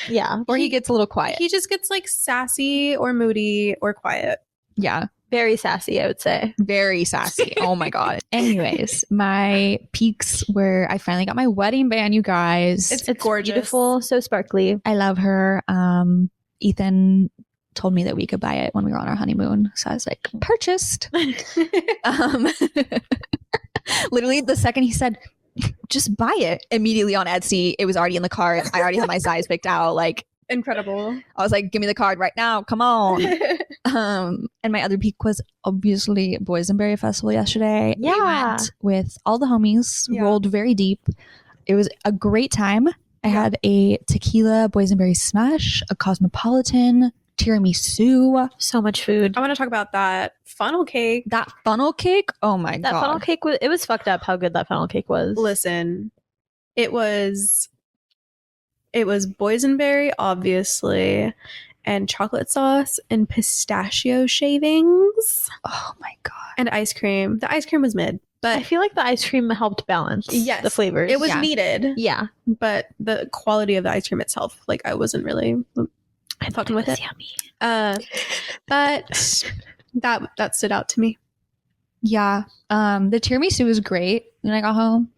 Yeah, or he gets a little quiet. He just gets like sassy or moody or quiet. Yeah. very sassy, I would say. Very sassy. Oh my God. Anyways, my peaks were I finally got my wedding band, you guys. It's gorgeous. Beautiful, so sparkly. I love her. Ethan told me that we could buy it when we were on our honeymoon. So I was like, purchased. Literally the second he said, just buy it, immediately on Etsy, it was already in the cart. I already had my size picked out. Like, Incredible. I was like, give me the card right now. Come on. And my other peak was obviously Boysenberry Festival yesterday. Yeah. I went with all the homies, Yeah. rolled very deep. It was a great time. I had a tequila boysenberry smash, a cosmopolitan, tiramisu, So much food. I want to talk about that funnel cake. that funnel cake. Oh my That god. funnel cake it was fucked up how good that funnel cake was. Listen, it was boysenberry, obviously, and chocolate sauce and pistachio shavings Oh my god. and ice cream. The ice cream was mid, I but feel like the ice cream helped balance Yes, the flavors. it was Yeah. needed. yeah. But the quality of the ice cream itself, like I wasn't really fucking with it. Yummy. But that stood out to me. Yeah. The tiramisu was great when I got home.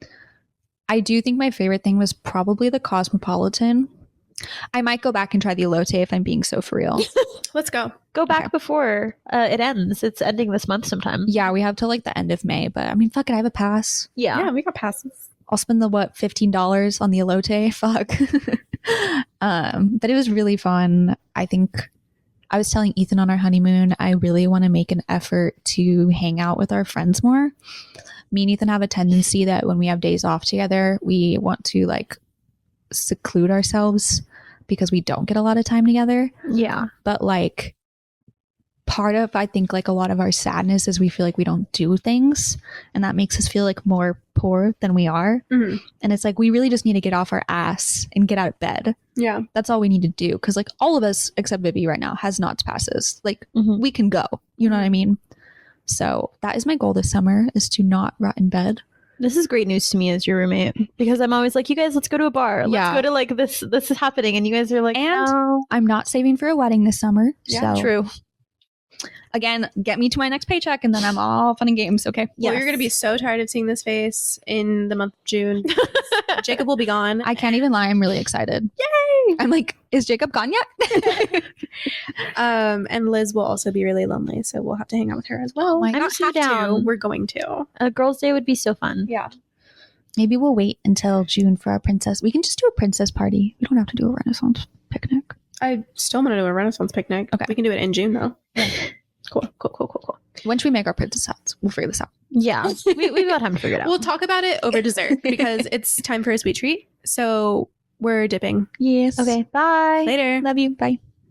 I do think my favorite thing was probably the Cosmopolitan. I might go back and try the elote if I'm being so for real. Let's go. Go back Okay. before it ends. It's ending this month sometime. Yeah, we have till like the end of May, but I mean, fuck it, I have a pass. Yeah. Yeah, we got passes. I'll spend the $15 on the elote. Fuck. But it was really fun. I think I was telling Ethan on our honeymoon, I really want to make an effort to hang out with our friends more. Me and Ethan have a tendency that when we have days off together, we want to like seclude ourselves because we don't get a lot of time together. Yeah. But like part of I think like a lot of our sadness is we feel like we don't do things, and that makes us feel like more poor than we are. Mhm. And it's like we really just need to get off our ass and get out of bed. Yeah. That's all we need to do, because like all of us except Vivi right now has knots passes. Like Mhm. we can go, you know what I mean? So that is my goal this summer, is to not rot in bed. This is great news to me as your roommate, because I'm always like, you guys, let's go to a bar. Let's Yeah. go to like this is happening. And you guys are like, And no. I'm not saving for a wedding this summer. Yeah, so True. again, get me to my next paycheck and then I'm all fun and games. Okay. Well, you're going to be so tired of seeing this face in the month of June. Jacob will be gone. I can't even lie. I'm really excited. Yay! I'm like, is Jacob gone yet? And Liz will also be really lonely, so we'll have to hang out with her as well. Oh my I'm Not so have to, down. we're going to. A girls' day would be so fun. Yeah. Maybe we'll wait until June for our princess. We can just do a princess party. We don't have to do a Renaissance picnic. I still want to do a Renaissance picnic. Okay. We can do it in June, though. Cool. Once we make our princess hats, we'll figure this out. Yeah. We've got time to figure it out. We'll talk about it over dessert because it's time for a sweet treat. So we're dipping. Yes. Okay. Bye. Later. Love you. Bye.